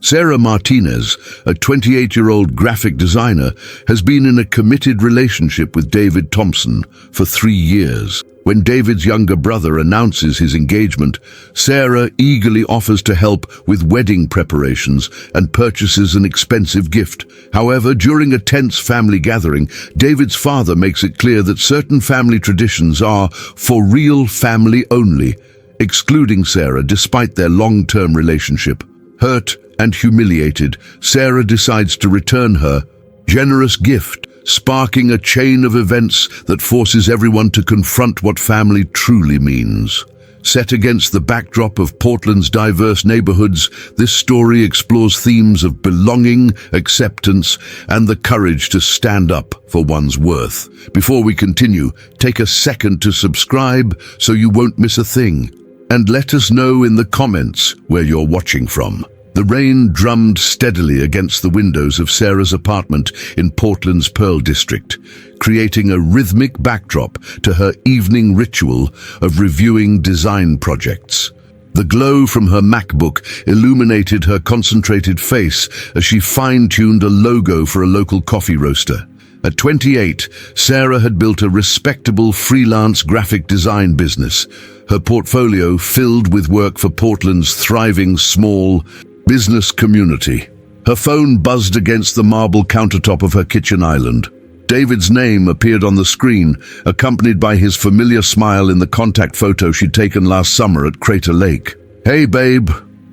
Sarah Martinez, a 28-year-old graphic designer, has been in a committed relationship with David Thompson for 3 years. When David's younger brother announces his engagement, Sarah eagerly offers to help with wedding preparations and purchases an expensive gift. However, during a tense family gathering, David's father makes it clear that certain family traditions are for real family only, excluding Sarah despite their long-term relationship. Hurt and humiliated, Sarah decides to return her generous gift, sparking a chain of events that forces everyone to confront what family truly means. Set against the backdrop of Portland's diverse neighborhoods, this story explores themes of belonging, acceptance, and the courage to stand up for one's worth. Before we continue, take a second to subscribe so you won't miss a thing. And let us know in the comments where you're watching from. The rain drummed steadily against the windows of Sarah's apartment in Portland's Pearl District, creating a rhythmic backdrop to her evening ritual of reviewing design projects. The glow from her MacBook illuminated her concentrated face as she fine-tuned a logo for a local coffee roaster. At 28, Sarah had built a respectable freelance graphic design business, her portfolio filled with work for Portland's thriving small business community. Her phone buzzed against the marble countertop of her kitchen island. David's name appeared on the screen, accompanied by his familiar smile in the contact photo she'd taken last summer at Crater Lake. "Hey, babe."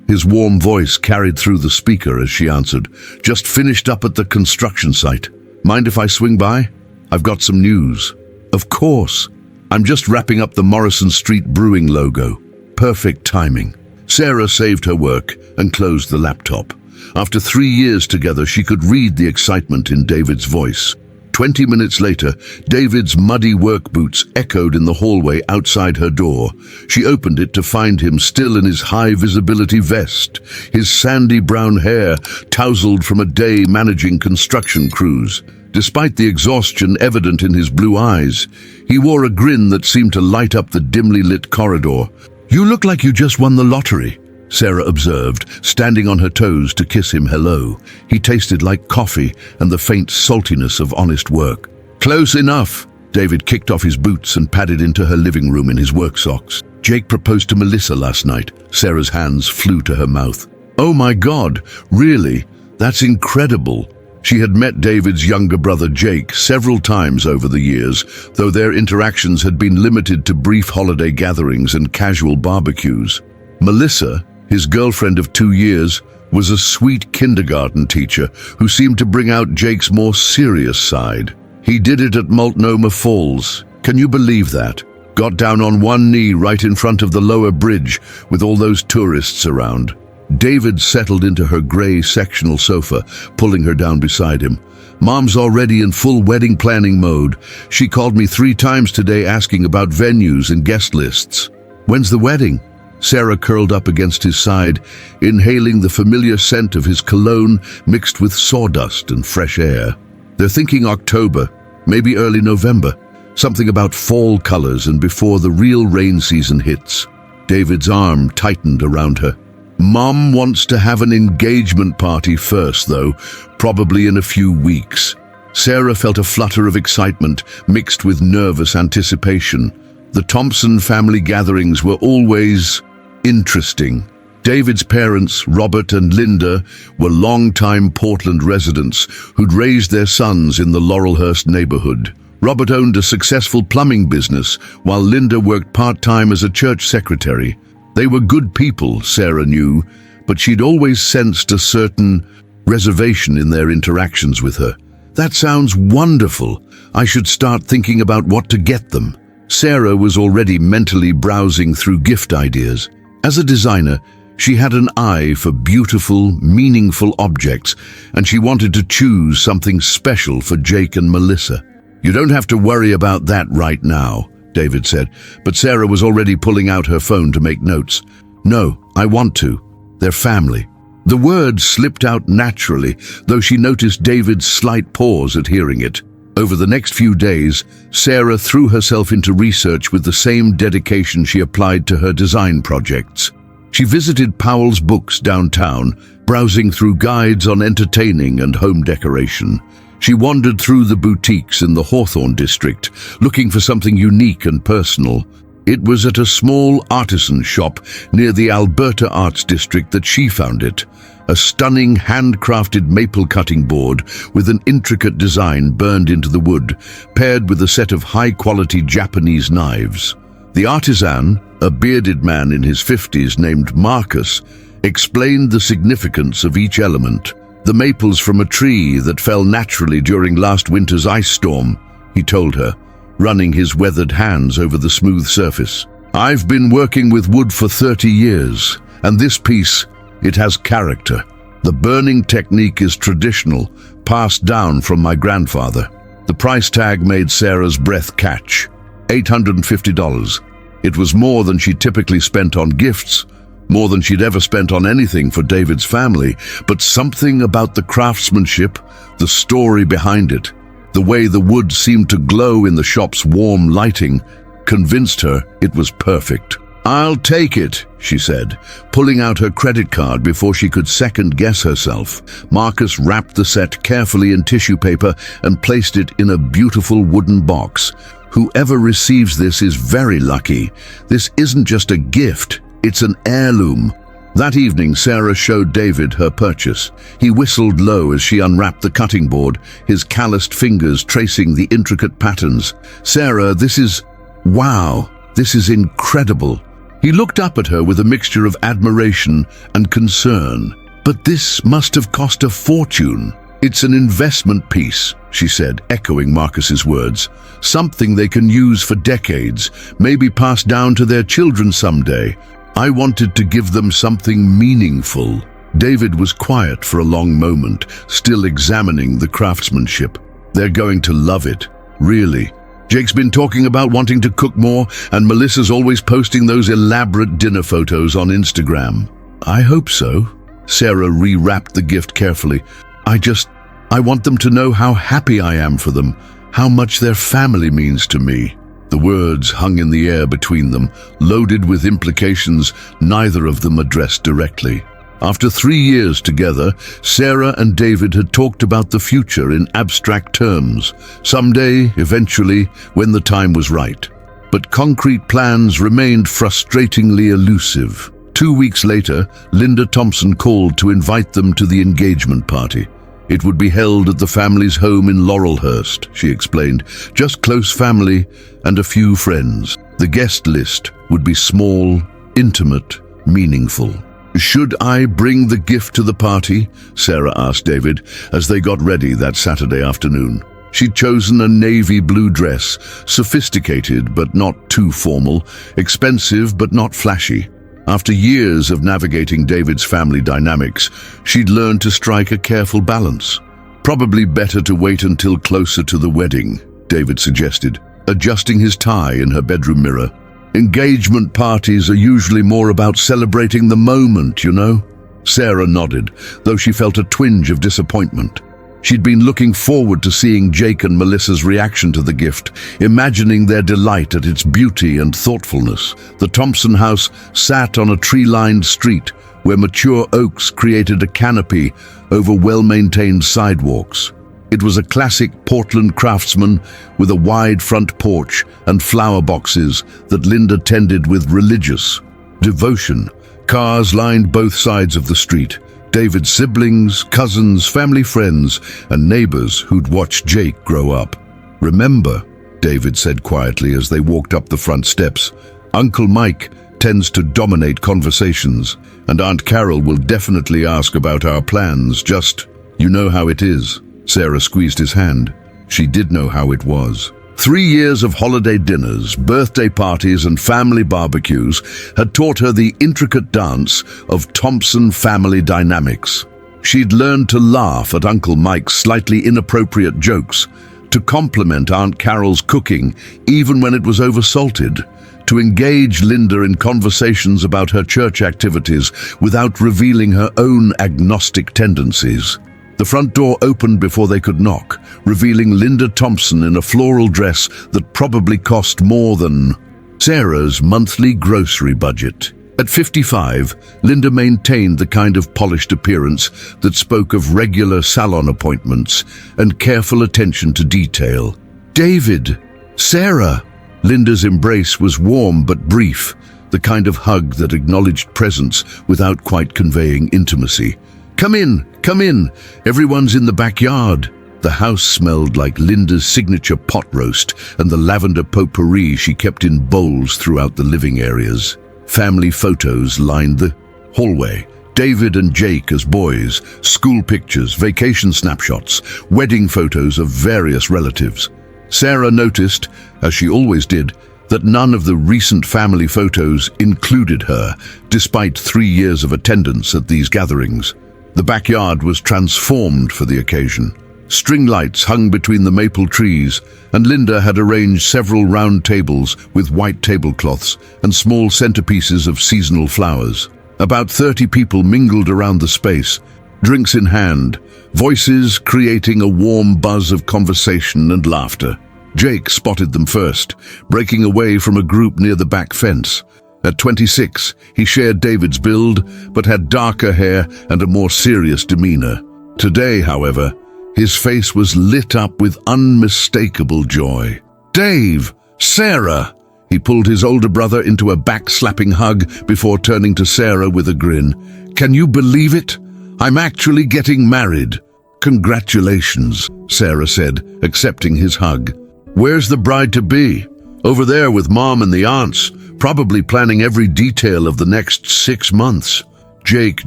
His warm voice carried through the speaker as she answered. "Just finished up at the construction site. Mind if I swing by? I've got some news." "Of course. I'm just wrapping up the Morrison Street Brewing logo." Perfect timing. Sarah saved her work and closed the laptop. After 3 years together, she could read the excitement in David's voice. 20 minutes later, David's muddy work boots echoed in the hallway outside her door. She opened it to find him still in his high-visibility vest, his sandy brown hair tousled from a day managing construction crews. Despite the exhaustion evident in his blue eyes, he wore a grin that seemed to light up the dimly lit corridor. "You look like you just won the lottery," Sarah observed, standing on her toes to kiss him hello. He tasted like coffee and the faint saltiness of honest work. "Close enough." David kicked off his boots and padded into her living room in his work socks. "Jake proposed to Melissa last night." Sarah's hands flew to her mouth. "Oh my God, really? That's incredible." She had met David's younger brother Jake several times over the years, though their interactions had been limited to brief holiday gatherings and casual barbecues. Melissa, his girlfriend of 2 years, was a sweet kindergarten teacher who seemed to bring out Jake's more serious side. He did it at Multnomah Falls. Can you believe that? Got down on one knee right in front of the lower bridge with all those tourists around. David settled into her gray sectional sofa, pulling her down beside him. "Mom's already in full wedding planning mode. She called me 3 times today asking about venues and guest lists." "When's the wedding?" Sarah curled up against his side, inhaling the familiar scent of his cologne mixed with sawdust and fresh air. "They're thinking October, maybe early November. Something about fall colors and before the real rain season hits." David's arm tightened around her. "Mom wants to have an engagement party first, though, probably in a few weeks." Sarah felt a flutter of excitement mixed with nervous anticipation. The Thompson family gatherings were always interesting. David's parents, Robert and Linda, were longtime Portland residents who'd raised their sons in the Laurelhurst neighborhood. Robert owned a successful plumbing business, while Linda worked part-time as a church secretary. They were good people, Sarah knew, but she'd always sensed a certain reservation in their interactions with her. "That sounds wonderful. I should start thinking about what to get them." Sarah was already mentally browsing through gift ideas. As a designer, she had an eye for beautiful, meaningful objects, and she wanted to choose something special for Jake and Melissa. "You don't have to worry about that right now," David said, but Sarah was already pulling out her phone to make notes. "No, I want to. They're family." The words slipped out naturally, though she noticed David's slight pause at hearing it. Over the next few days, Sarah threw herself into research with the same dedication she applied to her design projects. She visited Powell's Books downtown, browsing through guides on entertaining and home decoration. She wandered through the boutiques in the Hawthorne district, looking for something unique and personal. It was at a small artisan shop near the Alberta Arts District that she found it. A stunning handcrafted maple cutting board with an intricate design burned into the wood, paired with a set of high-quality Japanese knives. The artisan, a bearded man in his 50s named Marcus, explained the significance of each element. The maples from a tree that fell naturally during last winter's ice storm, he told her, running his weathered hands over the smooth surface. I've been working with wood for 30 years, and this piece, it has character. The burning technique is traditional, passed down from my grandfather. The price tag made Sarah's breath catch. $850. It was more than she typically spent on gifts, more than she'd ever spent on anything for David's family, but something about the craftsmanship, the story behind it, the way the wood seemed to glow in the shop's warm lighting, convinced her it was perfect. I'll take it, she said, pulling out her credit card before she could second-guess herself. Marcus wrapped the set carefully in tissue paper and placed it in a beautiful wooden box. Whoever receives this is very lucky. This isn't just a gift, it's an heirloom. That evening, Sarah showed David her purchase. He whistled low as she unwrapped the cutting board, his calloused fingers tracing the intricate patterns. Sarah, this is... wow, this is incredible. He looked up at her with a mixture of admiration and concern. But this must have cost a fortune. It's an investment piece, she said, echoing Marcus's words. Something they can use for decades, maybe pass down to their children someday. I wanted to give them something meaningful. David was quiet for a long moment, still examining the craftsmanship. They're going to love it, really. Jake's been talking about wanting to cook more, and Melissa's always posting those elaborate dinner photos on Instagram. I hope so. Sarah rewrapped the gift carefully. I want them to know how happy I am for them, how much their family means to me. The words hung in the air between them, loaded with implications neither of them addressed directly. After 3 years together, Sarah and David had talked about the future in abstract terms. Someday, eventually, when the time was right. But concrete plans remained frustratingly elusive. 2 weeks later, Linda Thompson called to invite them to the engagement party. It would be held at the family's home in Laurelhurst, she explained. Just close family and a few friends. The guest list would be small, intimate, meaningful. Should I bring the gift to the party? Sarah asked David as they got ready that Saturday afternoon. She'd chosen a navy blue dress, sophisticated but not too formal, expensive but not flashy. After years of navigating David's family dynamics, she'd learned to strike a careful balance. Probably better to wait until closer to the wedding, David suggested, adjusting his tie in her bedroom mirror. Engagement parties are usually more about celebrating the moment, you know? Sarah nodded, though she felt a twinge of disappointment. She'd been looking forward to seeing Jake and Melissa's reaction to the gift, imagining their delight at its beauty and thoughtfulness. The Thompson house sat on a tree-lined street where mature oaks created a canopy over well-maintained sidewalks. It was a classic Portland craftsman with a wide front porch and flower boxes that Linda tended with religious devotion. Cars lined both sides of the street. David's siblings, cousins, family friends, and neighbors who'd watched Jake grow up. Remember, David said quietly as they walked up the front steps, Uncle Mike tends to dominate conversations, and Aunt Carol will definitely ask about our plans, just, you know how it is. Sarah squeezed his hand. She did know how it was. 3 years of holiday dinners, birthday parties, and family barbecues had taught her the intricate dance of Thompson family dynamics. She'd learned to laugh at Uncle Mike's slightly inappropriate jokes, to compliment Aunt Carol's cooking even when it was oversalted, to engage Linda in conversations about her church activities without revealing her own agnostic tendencies. The front door opened before they could knock, revealing Linda Thompson in a floral dress that probably cost more than Sarah's monthly grocery budget. At 55, Linda maintained the kind of polished appearance that spoke of regular salon appointments and careful attention to detail. "David! Sarah!" Linda's embrace was warm but brief, the kind of hug that acknowledged presence without quite conveying intimacy. Come in, everyone's in the backyard." The house smelled like Linda's signature pot roast and the lavender potpourri she kept in bowls throughout the living areas. Family photos lined the hallway. David and Jake as boys, school pictures, vacation snapshots, wedding photos of various relatives. Sarah noticed, as she always did, that none of the recent family photos included her, despite 3 years of attendance at these gatherings. The backyard was transformed for the occasion. String lights hung between the maple trees, and Linda had arranged several round tables with white tablecloths and small centerpieces of seasonal flowers. About 30 people mingled around the space, drinks in hand, voices creating a warm buzz of conversation and laughter. Jake spotted them first, breaking away from a group near the back fence. At 26, he shared David's build, but had darker hair and a more serious demeanor. Today, however, his face was lit up with unmistakable joy. "Dave! Sarah!" He pulled his older brother into a back-slapping hug before turning to Sarah with a grin. "Can you believe it? I'm actually getting married." "Congratulations," Sarah said, accepting his hug. "Where's the bride-to-be?" "Over there with Mom and the aunts, probably planning every detail of the next 6 months." Jake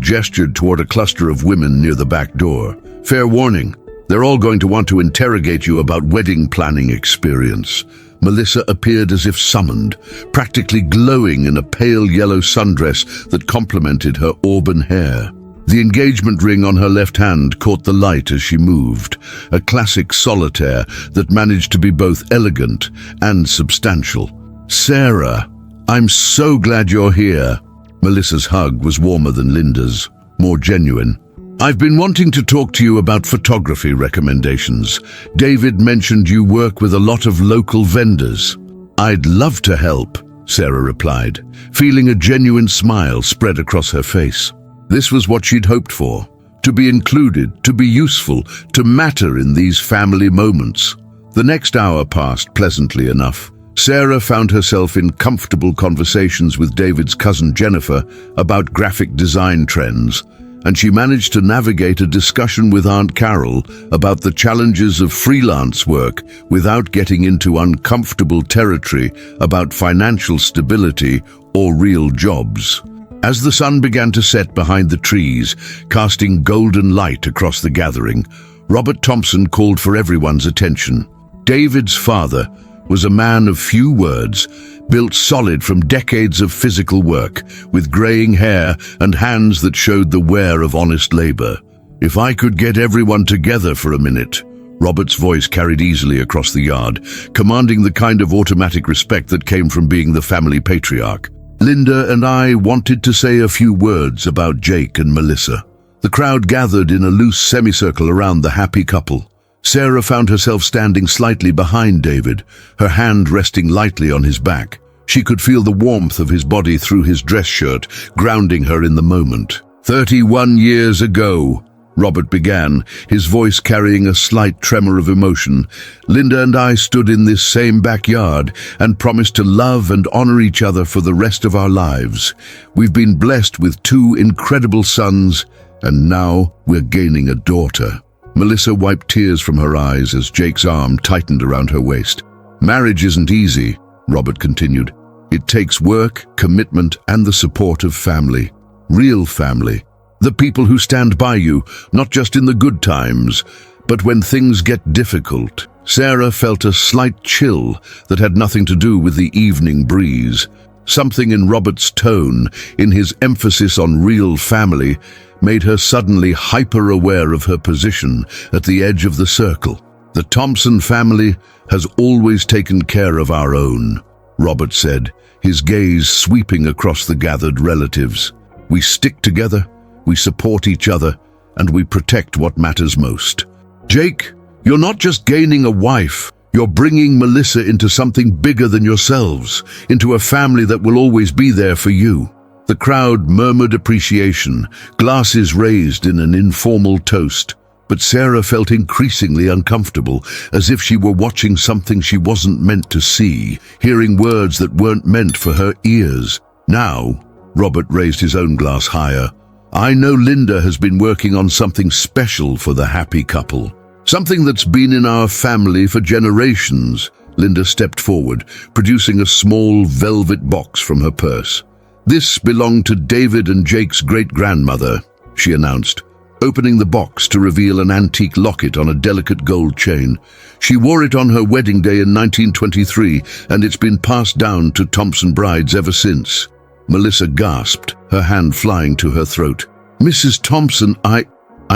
gestured toward a cluster of women near the back door. "Fair warning, they're all going to want to interrogate you about wedding planning experience." Melissa appeared as if summoned, practically glowing in a pale yellow sundress that complemented her auburn hair. The engagement ring on her left hand caught the light as she moved, a classic solitaire that managed to be both elegant and substantial. "Sarah, I'm so glad you're here." Melissa's hug was warmer than Linda's, more genuine. "I've been wanting to talk to you about photography recommendations. David mentioned you work with a lot of local vendors." "I'd love to help," Sarah replied, feeling a genuine smile spread across her face. This was what she'd hoped for, to be included, to be useful, to matter in these family moments. The next hour passed pleasantly enough. Sarah found herself in comfortable conversations with David's cousin Jennifer about graphic design trends, and she managed to navigate a discussion with Aunt Carol about the challenges of freelance work without getting into uncomfortable territory about financial stability or real jobs. As the sun began to set behind the trees, casting golden light across the gathering, Robert Thompson called for everyone's attention. David's father was a man of few words, built solid from decades of physical work, with graying hair and hands that showed the wear of honest labor. "If I could get everyone together for a minute," Robert's voice carried easily across the yard, commanding the kind of automatic respect that came from being the family patriarch. "Linda and I wanted to say a few words about Jake and Melissa." The crowd gathered in a loose semicircle around the happy couple. Sarah found herself standing slightly behind David, her hand resting lightly on his back. She could feel the warmth of his body through his dress shirt, grounding her in the moment. 31 years ago, Robert began, his voice carrying a slight tremor of emotion, "Linda and I stood in this same backyard and promised to love and honor each other for the rest of our lives. We've been blessed with 2 incredible sons, and now we're gaining a daughter." Melissa wiped tears from her eyes as Jake's arm tightened around her waist. "Marriage isn't easy," Robert continued. "It takes work, commitment, and the support of family. Real family. The people who stand by you, not just in the good times, but when things get difficult." Sarah felt a slight chill that had nothing to do with the evening breeze. Something in Robert's tone, in his emphasis on real family, made her suddenly hyper-aware of her position at the edge of the circle. "The Thompson family has always taken care of our own," Robert said, his gaze sweeping across the gathered relatives. "We stick together, we support each other, and we protect what matters most. Jake, you're not just gaining a wife, you're bringing Melissa into something bigger than yourselves, into a family that will always be there for you." The crowd murmured appreciation, glasses raised in an informal toast. But Sarah felt increasingly uncomfortable, as if she were watching something she wasn't meant to see, hearing words that weren't meant for her ears. Now, Robert raised his own glass higher. I know Linda has been working on something special for the happy couple. Something that's been in our family for generations. Linda stepped forward, producing a small velvet box from her purse. This belonged to David and Jake's great-grandmother, she announced, opening the box to reveal an antique locket on a delicate gold chain. She wore it on her wedding day in 1923, and it's been passed down to Thompson brides ever since. Melissa gasped, her hand flying to her throat. Mrs. Thompson, I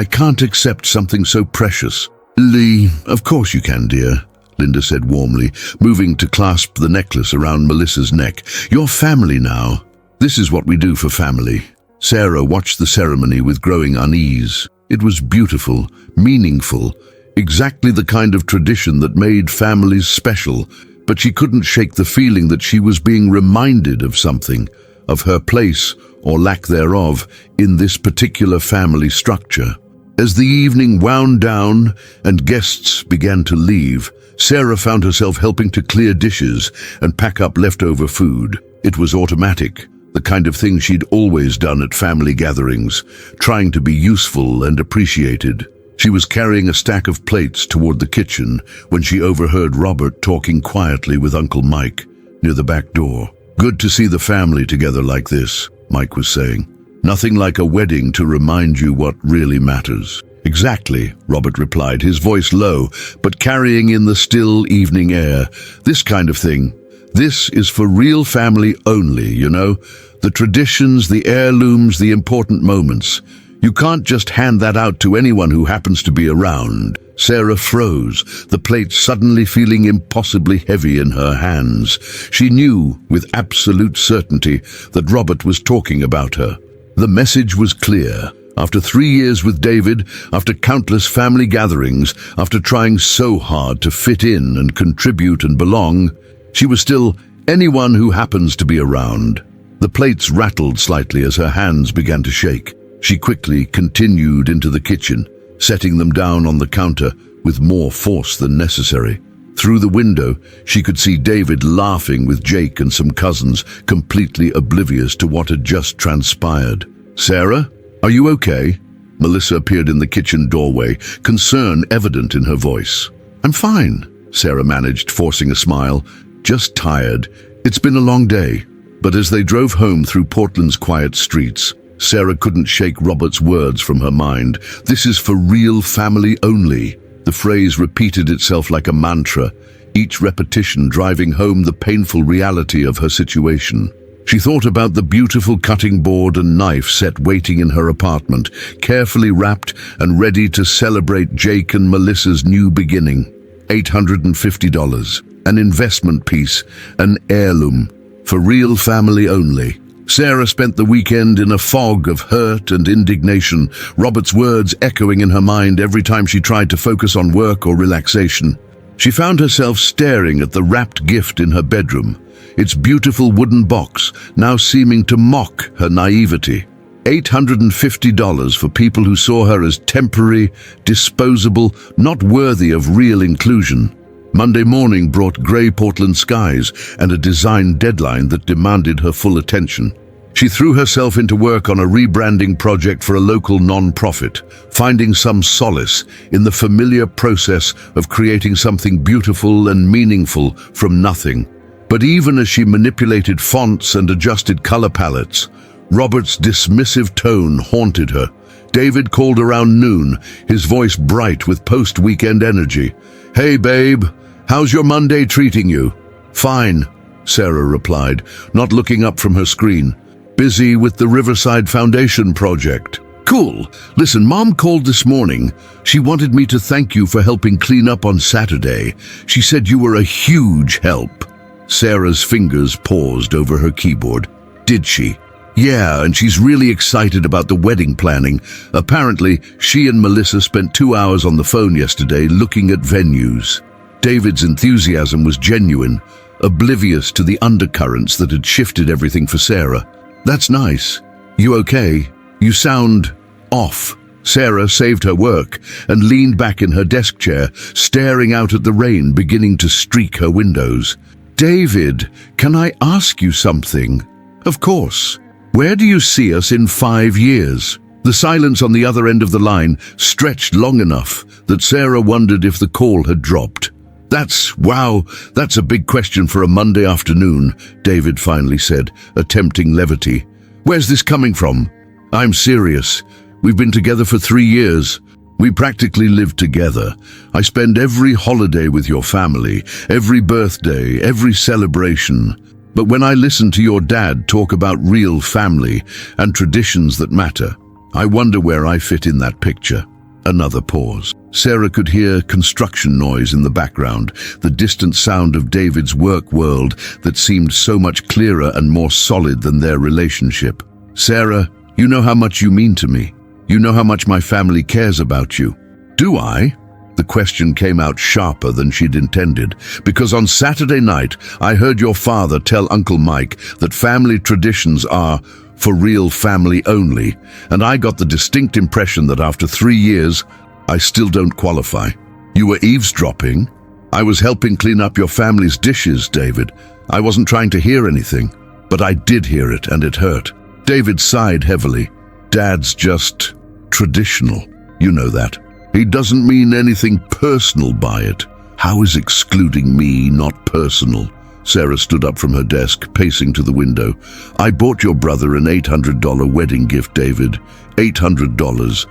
can't accept something so precious. Lee, of course you can, dear, Linda said warmly, moving to clasp the necklace around Melissa's neck. You're family now. This is what we do for family. Sarah watched the ceremony with growing unease. It was beautiful, meaningful, exactly the kind of tradition that made families special, but she couldn't shake the feeling that she was being reminded of something, of her place, or lack thereof, in this particular family structure. As the evening wound down and guests began to leave, Sarah found herself helping to clear dishes and pack up leftover food. It was automatic. The kind of thing she'd always done at family gatherings, trying to be useful and appreciated. She was carrying a stack of plates toward the kitchen when she overheard Robert talking quietly with Uncle Mike near the back door. Good to see the family together like this, Mike was saying. Nothing like a wedding to remind you what really matters. Exactly, Robert replied, his voice low, but carrying in the still evening air. This kind of thing. This is for real family only, you know? The traditions, the heirlooms, the important moments. You can't just hand that out to anyone who happens to be around. Sarah froze, the plate suddenly feeling impossibly heavy in her hands. She knew, with absolute certainty, that Robert was talking about her. The message was clear. After 3 years with David, after countless family gatherings, after trying so hard to fit in and contribute and belong, she was still anyone who happens to be around. The plates rattled slightly as her hands began to shake. She quickly continued into the kitchen, setting them down on the counter with more force than necessary. Through the window, she could see David laughing with Jake and some cousins, completely oblivious to what had just transpired. Sarah, are you okay? Melissa appeared in the kitchen doorway, concern evident in her voice. I'm fine, Sarah managed, forcing a smile. Just tired. It's been a long day. But as they drove home through Portland's quiet streets, Sarah couldn't shake Robert's words from her mind. This is for real family only. The phrase repeated itself like a mantra, each repetition driving home the painful reality of her situation. She thought about the beautiful cutting board and knife set waiting in her apartment, carefully wrapped and ready to celebrate Jake and Melissa's new beginning. $850. An investment piece, an heirloom, for real family only. Sarah spent the weekend in a fog of hurt and indignation, Robert's words echoing in her mind every time she tried to focus on work or relaxation. She found herself staring at the wrapped gift in her bedroom, its beautiful wooden box now seeming to mock her naivety. $850 for people who saw her as temporary, disposable, not worthy of real inclusion. Monday morning brought grey Portland skies and a design deadline that demanded her full attention. She threw herself into work on a rebranding project for a local non-profit, finding some solace in the familiar process of creating something beautiful and meaningful from nothing. But even as she manipulated fonts and adjusted color palettes, Robert's dismissive tone haunted her. David called around noon, his voice bright with post-weekend energy. "Hey, babe, how's your Monday treating you?" "Fine," Sarah replied, not looking up from her screen. "Busy with the Riverside Foundation project." "Cool. Listen, Mom called this morning. She wanted me to thank you for helping clean up on Saturday. She said you were a huge help." Sarah's fingers paused over her keyboard. "Did she?" "Yeah, and she's really excited about the wedding planning. Apparently, she and Melissa spent 2 hours on the phone yesterday looking at venues." David's enthusiasm was genuine, oblivious to the undercurrents that had shifted everything for Sarah. That's nice. You okay? You sound off. Sarah saved her work and leaned back in her desk chair, staring out at the rain beginning to streak her windows. David, can I ask you something? Of course. Where do you see us in 5 years? The silence on the other end of the line stretched long enough that Sarah wondered if the call had dropped. That's a big question for a Monday afternoon, David finally said, attempting levity. Where's this coming from? I'm serious. We've been together for 3 years. We practically live together. I spend every holiday with your family, every birthday, every celebration. But when I listen to your dad talk about real family and traditions that matter, I wonder where I fit in that picture. Another pause. Sarah could hear construction noise in the background, the distant sound of David's work world that seemed so much clearer and more solid than their relationship. Sarah, you know how much you mean to me. You know how much my family cares about you. Do I? The question came out sharper than she'd intended, because on Saturday night I heard your father tell Uncle Mike that family traditions are for real family only, and I got the distinct impression that after 3 years, I still don't qualify. You were eavesdropping? I was helping clean up your family's dishes, David. I wasn't trying to hear anything, but I did hear it, and it hurt. David sighed heavily. Dad's just traditional. You know that. He doesn't mean anything personal by it. How is excluding me not personal? Sarah stood up from her desk, pacing to the window. I bought your brother an $800 wedding gift, David. $800,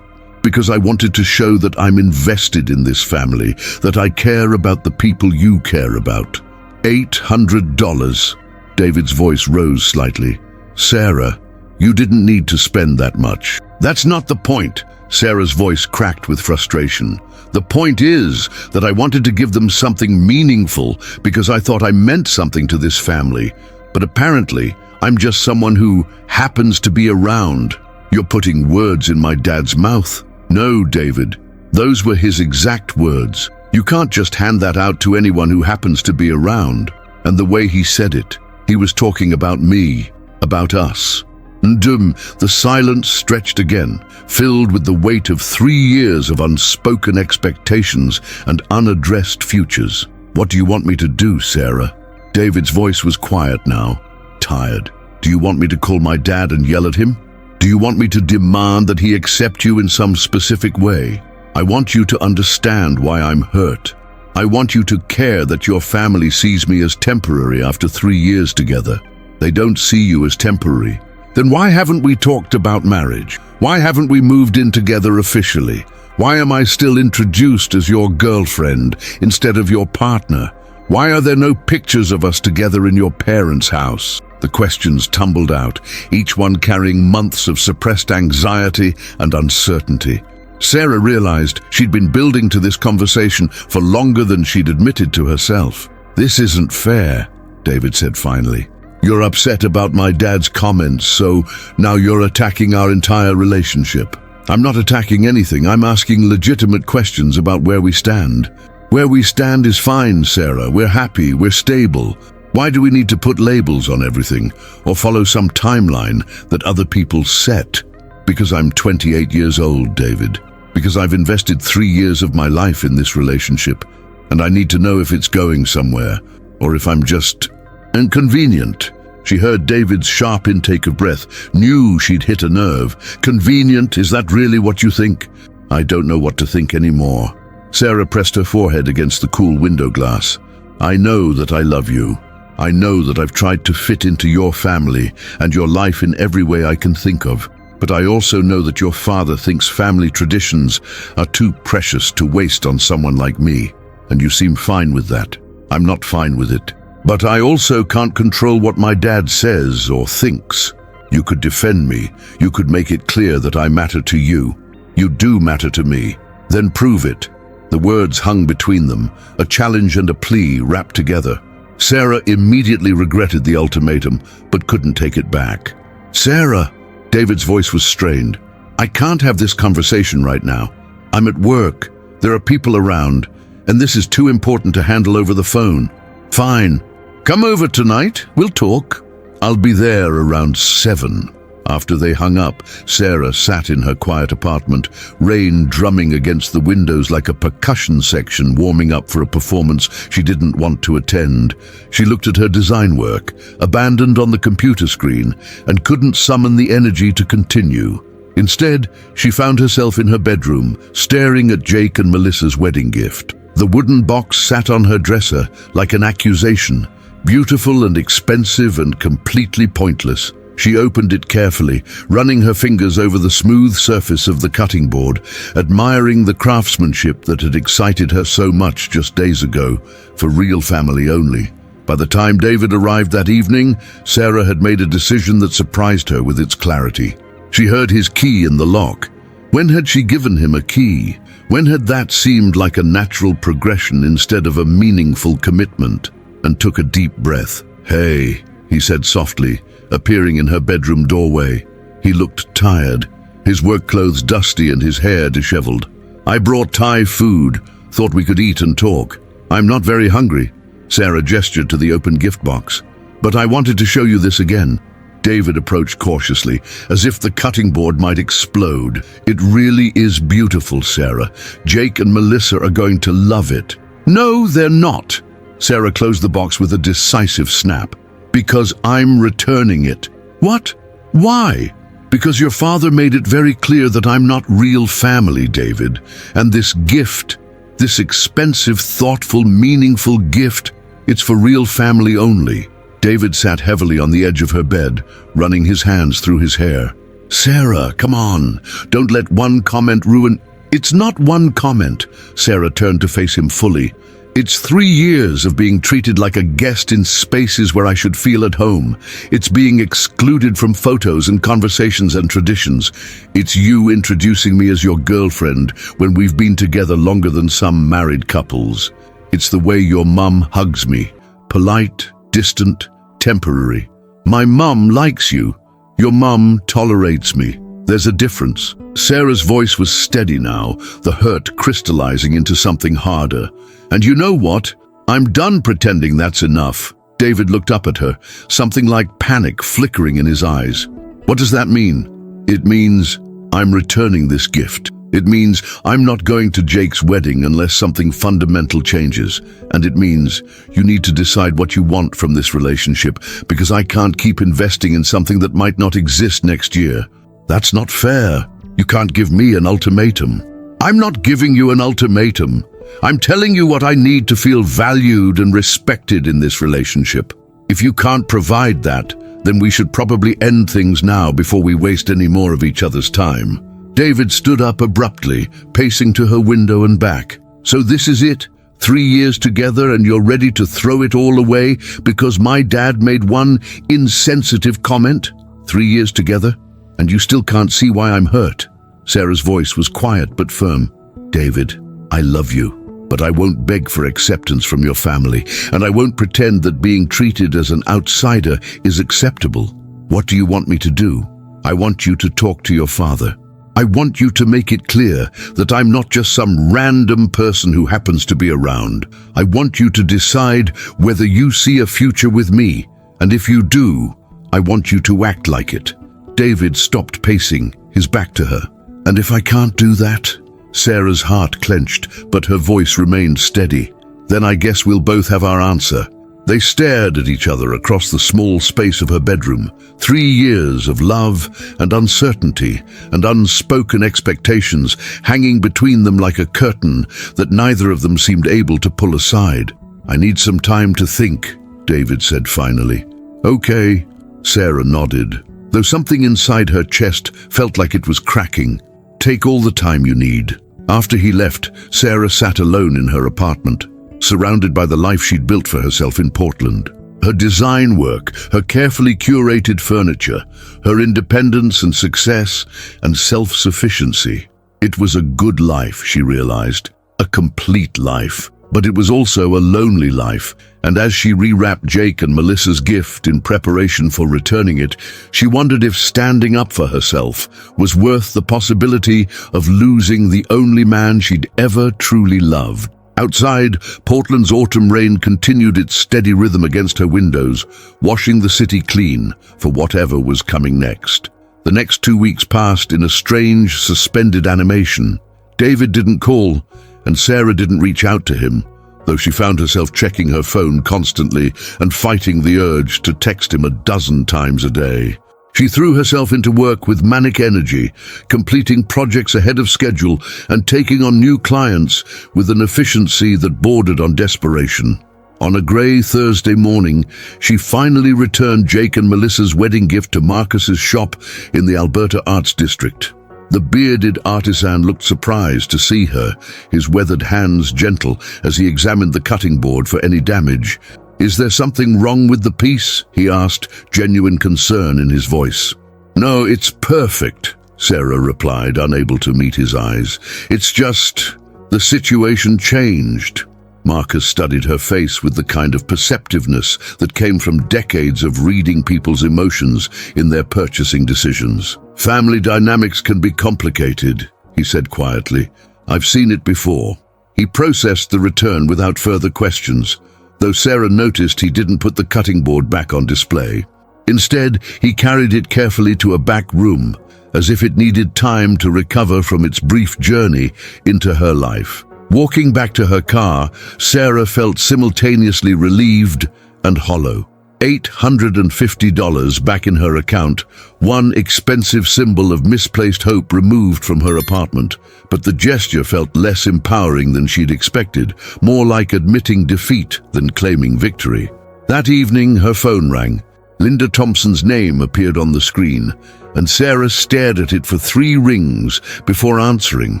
because I wanted to show that I'm invested in this family, that I care about the people you care about. $800. David's voice rose slightly. Sarah, you didn't need to spend that much. That's not the point. Sarah's voice cracked with frustration. The point is that I wanted to give them something meaningful because I thought I meant something to this family. But apparently, I'm just someone who happens to be around. You're putting words in my dad's mouth. No, David. Those were his exact words. You can't just hand that out to anyone who happens to be around. And the way he said it, he was talking about me, about us. Ndum, the silence stretched again, filled with the weight of 3 years of unspoken expectations and unaddressed futures. What do you want me to do, Sarah? David's voice was quiet now, tired. Do you want me to call my dad and yell at him? Do you want me to demand that he accept you in some specific way? I want you to understand why I'm hurt. I want you to care that your family sees me as temporary after 3 years together. They don't see you as temporary. Then why haven't we talked about marriage? Why haven't we moved in together officially? Why am I still introduced as your girlfriend instead of your partner? Why are there no pictures of us together in your parents' house? The questions tumbled out, each one carrying months of suppressed anxiety and uncertainty. Sarah realized she'd been building to this conversation for longer than she'd admitted to herself. This isn't fair, David said finally. You're upset about my dad's comments, so now you're attacking our entire relationship. I'm not attacking anything. I'm asking legitimate questions about where we stand. Where we stand is fine, Sarah. We're happy. We're stable. Why do we need to put labels on everything or follow some timeline that other people set? Because I'm 28 years old, David. Because I've invested 3 years of my life in this relationship, and I need to know if it's going somewhere or if I'm just inconvenient. She heard David's sharp intake of breath, knew she'd hit a nerve. Convenient, is that really what you think? I don't know what to think anymore. Sarah pressed her forehead against the cool window glass. I know that I love you. I know that I've tried to fit into your family and your life in every way I can think of. But I also know that your father thinks family traditions are too precious to waste on someone like me. And you seem fine with that. I'm not fine with it. But I also can't control what my dad says or thinks. You could defend me. You could make it clear that I matter to you. You do matter to me. Then prove it. The words hung between them, a challenge and a plea wrapped together. Sarah immediately regretted the ultimatum, but couldn't take it back. Sarah! David's voice was strained. I can't have this conversation right now. I'm at work. There are people around, and this is too important to handle over the phone. Fine. Come over tonight. We'll talk. I'll be there around 7. After they hung up, Sarah sat in her quiet apartment, rain drumming against the windows like a percussion section warming up for a performance she didn't want to attend. She looked at her design work, abandoned on the computer screen, and couldn't summon the energy to continue. Instead, she found herself in her bedroom, staring at Jake and Melissa's wedding gift. The wooden box sat on her dresser like an accusation, beautiful and expensive and completely pointless. She opened it carefully, running her fingers over the smooth surface of the cutting board, admiring the craftsmanship that had excited her so much just days ago, for real family only. By the time David arrived that evening, Sarah had made a decision that surprised her with its clarity. She heard his key in the lock. When had she given him a key? When had that seemed like a natural progression instead of a meaningful commitment? And took a deep breath. "Hey," he said softly, appearing in her bedroom doorway. He looked tired, his work clothes dusty and his hair disheveled. "I brought Thai food, thought we could eat and talk. I'm not very hungry." Sarah gestured to the open gift box. "But I wanted to show you this again." David approached cautiously, as if the cutting board might explode. "It really is beautiful, Sarah. Jake and Melissa are going to love it." "No, they're not." Sarah closed the box with a decisive snap. "Because I'm returning it." "What? Why?" "Because your father made it very clear that I'm not real family, David. And this gift, this expensive, thoughtful, meaningful gift, it's for real family only." David sat heavily on the edge of her bed, running his hands through his hair. "Sarah, come on. Don't let one comment ruin—" "It's not one comment." Sarah turned to face him fully. "It's 3 years of being treated like a guest in spaces where I should feel at home. It's being excluded from photos and conversations and traditions. It's you introducing me as your girlfriend when we've been together longer than some married couples. It's the way your mum hugs me. Polite, distant, temporary. My mum likes you. Your mum tolerates me. There's a difference." Sarah's voice was steady now, the hurt crystallizing into something harder. "And you know what? I'm done pretending that's enough." David looked up at her, something like panic flickering in his eyes. "What does that mean?" "It means I'm returning this gift. It means I'm not going to Jake's wedding unless something fundamental changes. And it means you need to decide what you want from this relationship, because I can't keep investing in something that might not exist next year." "That's not fair. You can't give me an ultimatum." "I'm not giving you an ultimatum. I'm telling you what I need to feel valued and respected in this relationship. If you can't provide that, then we should probably end things now before we waste any more of each other's time." David stood up abruptly, pacing to her window and back. "So this is it? 3 years together and you're ready to throw it all away because my dad made one insensitive comment? 3 years together? And you still can't see why I'm hurt?" Sarah's voice was quiet but firm. "David, I love you, but I won't beg for acceptance from your family, and I won't pretend that being treated as an outsider is acceptable. What do you want me to do? I want you to talk to your father. I want you to make it clear that I'm not just some random person who happens to be around. I want you to decide whether you see a future with me, and if you do, I want you to act like it." David stopped pacing, his back to her. "And if I can't do that?" Sarah's heart clenched, but her voice remained steady. "Then I guess we'll both have our answer." They stared at each other across the small space of her bedroom. 3 years of love and uncertainty and unspoken expectations hanging between them like a curtain that neither of them seemed able to pull aside. "I need some time to think," David said finally. "Okay," Sarah nodded, though something inside her chest felt like it was cracking. "Take all the time you need." After he left, Sarah sat alone in her apartment, surrounded by the life she'd built for herself in Portland. Her design work, her carefully curated furniture, her independence and success and self-sufficiency. It was a good life, she realized, a complete life. But it was also a lonely life, and as she rewrapped Jake and Melissa's gift in preparation for returning it, she wondered if standing up for herself was worth the possibility of losing the only man she'd ever truly loved. Outside, Portland's autumn rain continued its steady rhythm against her windows, washing the city clean for whatever was coming next. The next 2 weeks passed in a strange, suspended animation. David didn't call, and Sarah didn't reach out to him, though she found herself checking her phone constantly and fighting the urge to text him a dozen times a day. She threw herself into work with manic energy, completing projects ahead of schedule and taking on new clients with an efficiency that bordered on desperation. On a grey Thursday morning, she finally returned Jake and Melissa's wedding gift to Marcus's shop in the Alberta Arts District. The bearded artisan looked surprised to see her, his weathered hands gentle as he examined the cutting board for any damage. "Is there something wrong with the piece?" he asked, genuine concern in his voice. "No, it's perfect," Sarah replied, unable to meet his eyes. "It's just, the situation changed." Marcus studied her face with the kind of perceptiveness that came from decades of reading people's emotions in their purchasing decisions. "Family dynamics can be complicated," he said quietly. "I've seen it before." He processed the return without further questions, though Sarah noticed he didn't put the cutting board back on display. Instead, he carried it carefully to a back room, as if it needed time to recover from its brief journey into her life. Walking back to her car, Sarah felt simultaneously relieved and hollow. $850 back in her account, one expensive symbol of misplaced hope removed from her apartment. But the gesture felt less empowering than she'd expected, more like admitting defeat than claiming victory. That evening, her phone rang. Linda Thompson's name appeared on the screen, and Sarah stared at it for 3 rings before answering.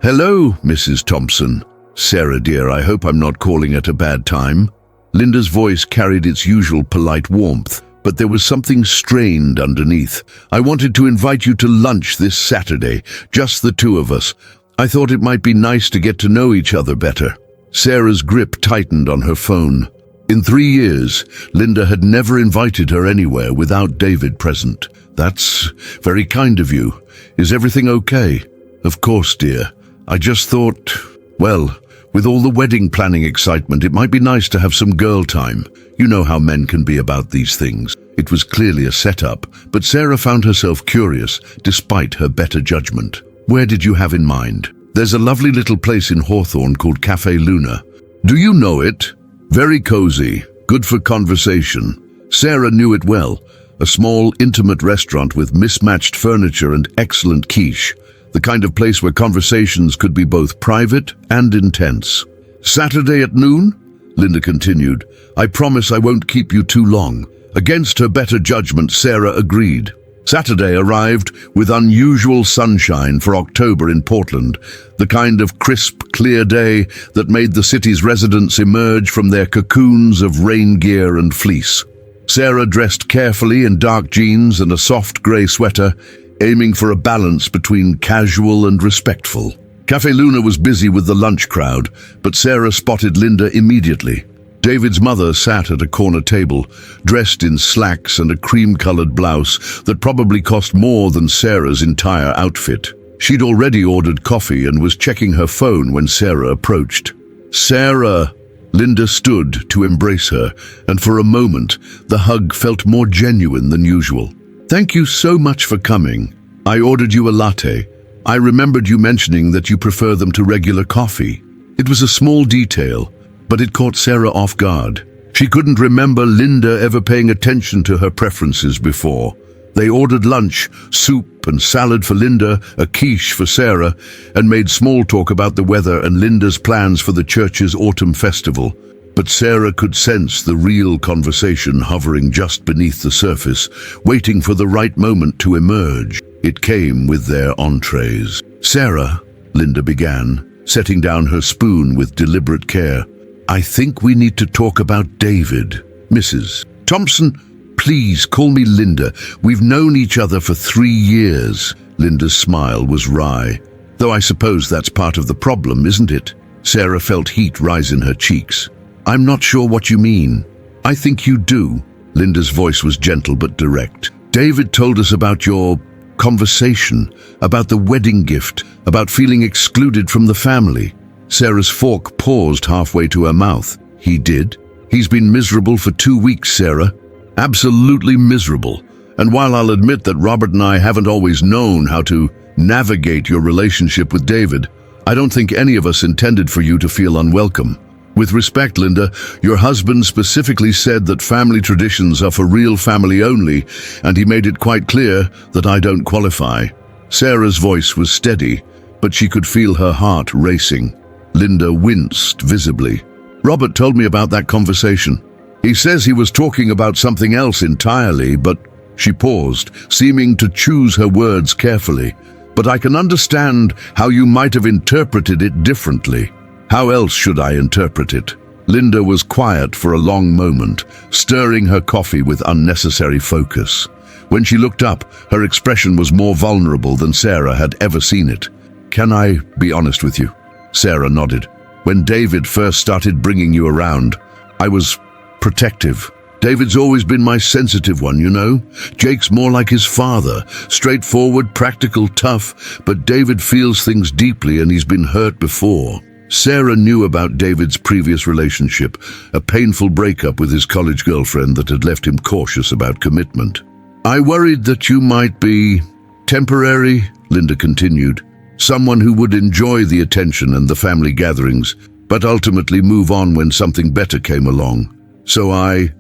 "Hello, Mrs. Thompson." "Sarah, dear, I hope I'm not calling at a bad time." Linda's voice carried its usual polite warmth, but there was something strained underneath. "I wanted to invite you to lunch this Saturday, just the 2 of us. I thought it might be nice to get to know each other better." Sarah's grip tightened on her phone. In 3 years, Linda had never invited her anywhere without David present. "That's very kind of you. Is everything okay?" "Of course, dear. I just thought, well, with all the wedding planning excitement, it might be nice to have some girl time. You know how men can be about these things." It was clearly a setup, but Sarah found herself curious, despite her better judgment. "Where did you have in mind?" "There's a lovely little place in Hawthorne called Cafe Luna." "Do you know it?" "Very cozy, good for conversation." Sarah knew it well, a small, intimate restaurant with mismatched furniture and excellent quiche. The kind of place where conversations could be both private and intense. "Saturday at noon?" Linda continued. "I promise I won't keep you too long." Against her better judgment, Sarah agreed. Saturday arrived with unusual sunshine for October in Portland, the kind of crisp, clear day that made the city's residents emerge from their cocoons of rain gear and fleece. Sarah dressed carefully in dark jeans and a soft grey sweater, aiming for a balance between casual and respectful. Cafe Luna was busy with the lunch crowd, but Sarah spotted Linda immediately. David's mother sat at a corner table, dressed in slacks and a cream-colored blouse that probably cost more than Sarah's entire outfit. She'd already ordered coffee and was checking her phone when Sarah approached. "Sarah!" Linda stood to embrace her, and for a moment, the hug felt more genuine than usual. "Thank you so much for coming. I ordered you a latte. I remembered you mentioning that you prefer them to regular coffee." It was a small detail, but it caught Sarah off guard. She couldn't remember Linda ever paying attention to her preferences before. They ordered lunch, soup and salad for Linda, a quiche for Sarah, and made small talk about the weather and Linda's plans for the church's autumn festival. But Sarah could sense the real conversation hovering just beneath the surface, waiting for the right moment to emerge. It came with their entrees. "Sarah," Linda began, setting down her spoon with deliberate care, "I think we need to talk about David." "Mrs. Thompson, please call me Linda. We've known each other for 3 years." Linda's smile was wry. "Though I suppose that's part of the problem, isn't it?" Sarah felt heat rise in her cheeks. "I'm not sure what you mean." "I think you do." Linda's voice was gentle but direct. "David told us about your conversation, about the wedding gift, about feeling excluded from the family. Sarah's fork paused halfway to her mouth. He did? He's been miserable for 2 weeks, Sarah. Absolutely miserable. And while I'll admit that Robert and I haven't always known how to navigate your relationship with David, I don't think any of us intended for you to feel unwelcome. With respect, Linda, your husband specifically said that family traditions are for real family only, and he made it quite clear that I don't qualify. Sarah's voice was steady, but she could feel her heart racing. Linda winced visibly. Robert told me about that conversation. He says he was talking about something else entirely, but she paused, seeming to choose her words carefully. But I can understand how you might have interpreted it differently. How else should I interpret it? Linda was quiet for a long moment, stirring her coffee with unnecessary focus. When she looked up, her expression was more vulnerable than Sarah had ever seen it. Can I be honest with you? Sarah nodded. When David first started bringing you around, I was protective. David's always been my sensitive one, you know. Jake's more like his father, straightforward, practical, tough, but David feels things deeply and he's been hurt before. Sarah knew about David's previous relationship, a painful breakup with his college girlfriend that had left him cautious about commitment. I worried that you might be temporary, Linda continued, someone who would enjoy the attention and the family gatherings, but ultimately move on when something better came along. So I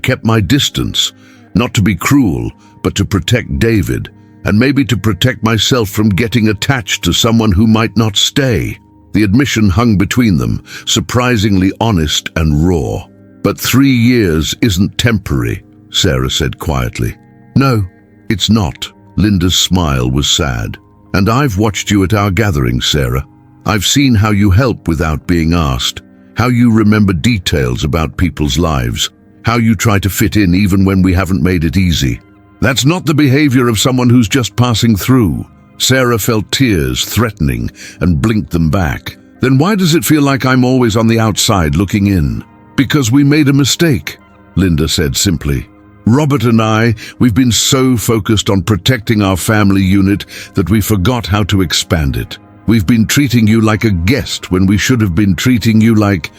kept my distance, not to be cruel, but to protect David, and maybe to protect myself from getting attached to someone who might not stay. The admission hung between them, surprisingly honest and raw. But 3 years isn't temporary, Sarah said quietly. No, it's not. Linda's smile was sad. And I've watched you at our gatherings, Sarah. I've seen how you help without being asked, how you remember details about people's lives, how you try to fit in even when we haven't made it easy. That's not the behavior of someone who's just passing through. Sarah felt tears threatening and blinked them back. Then why does it feel like I'm always on the outside looking in? Because we made a mistake, Linda said simply. Robert and we've been so focused on protecting our family unit that we forgot how to expand it. We've been treating you like a guest when we should have been treating you like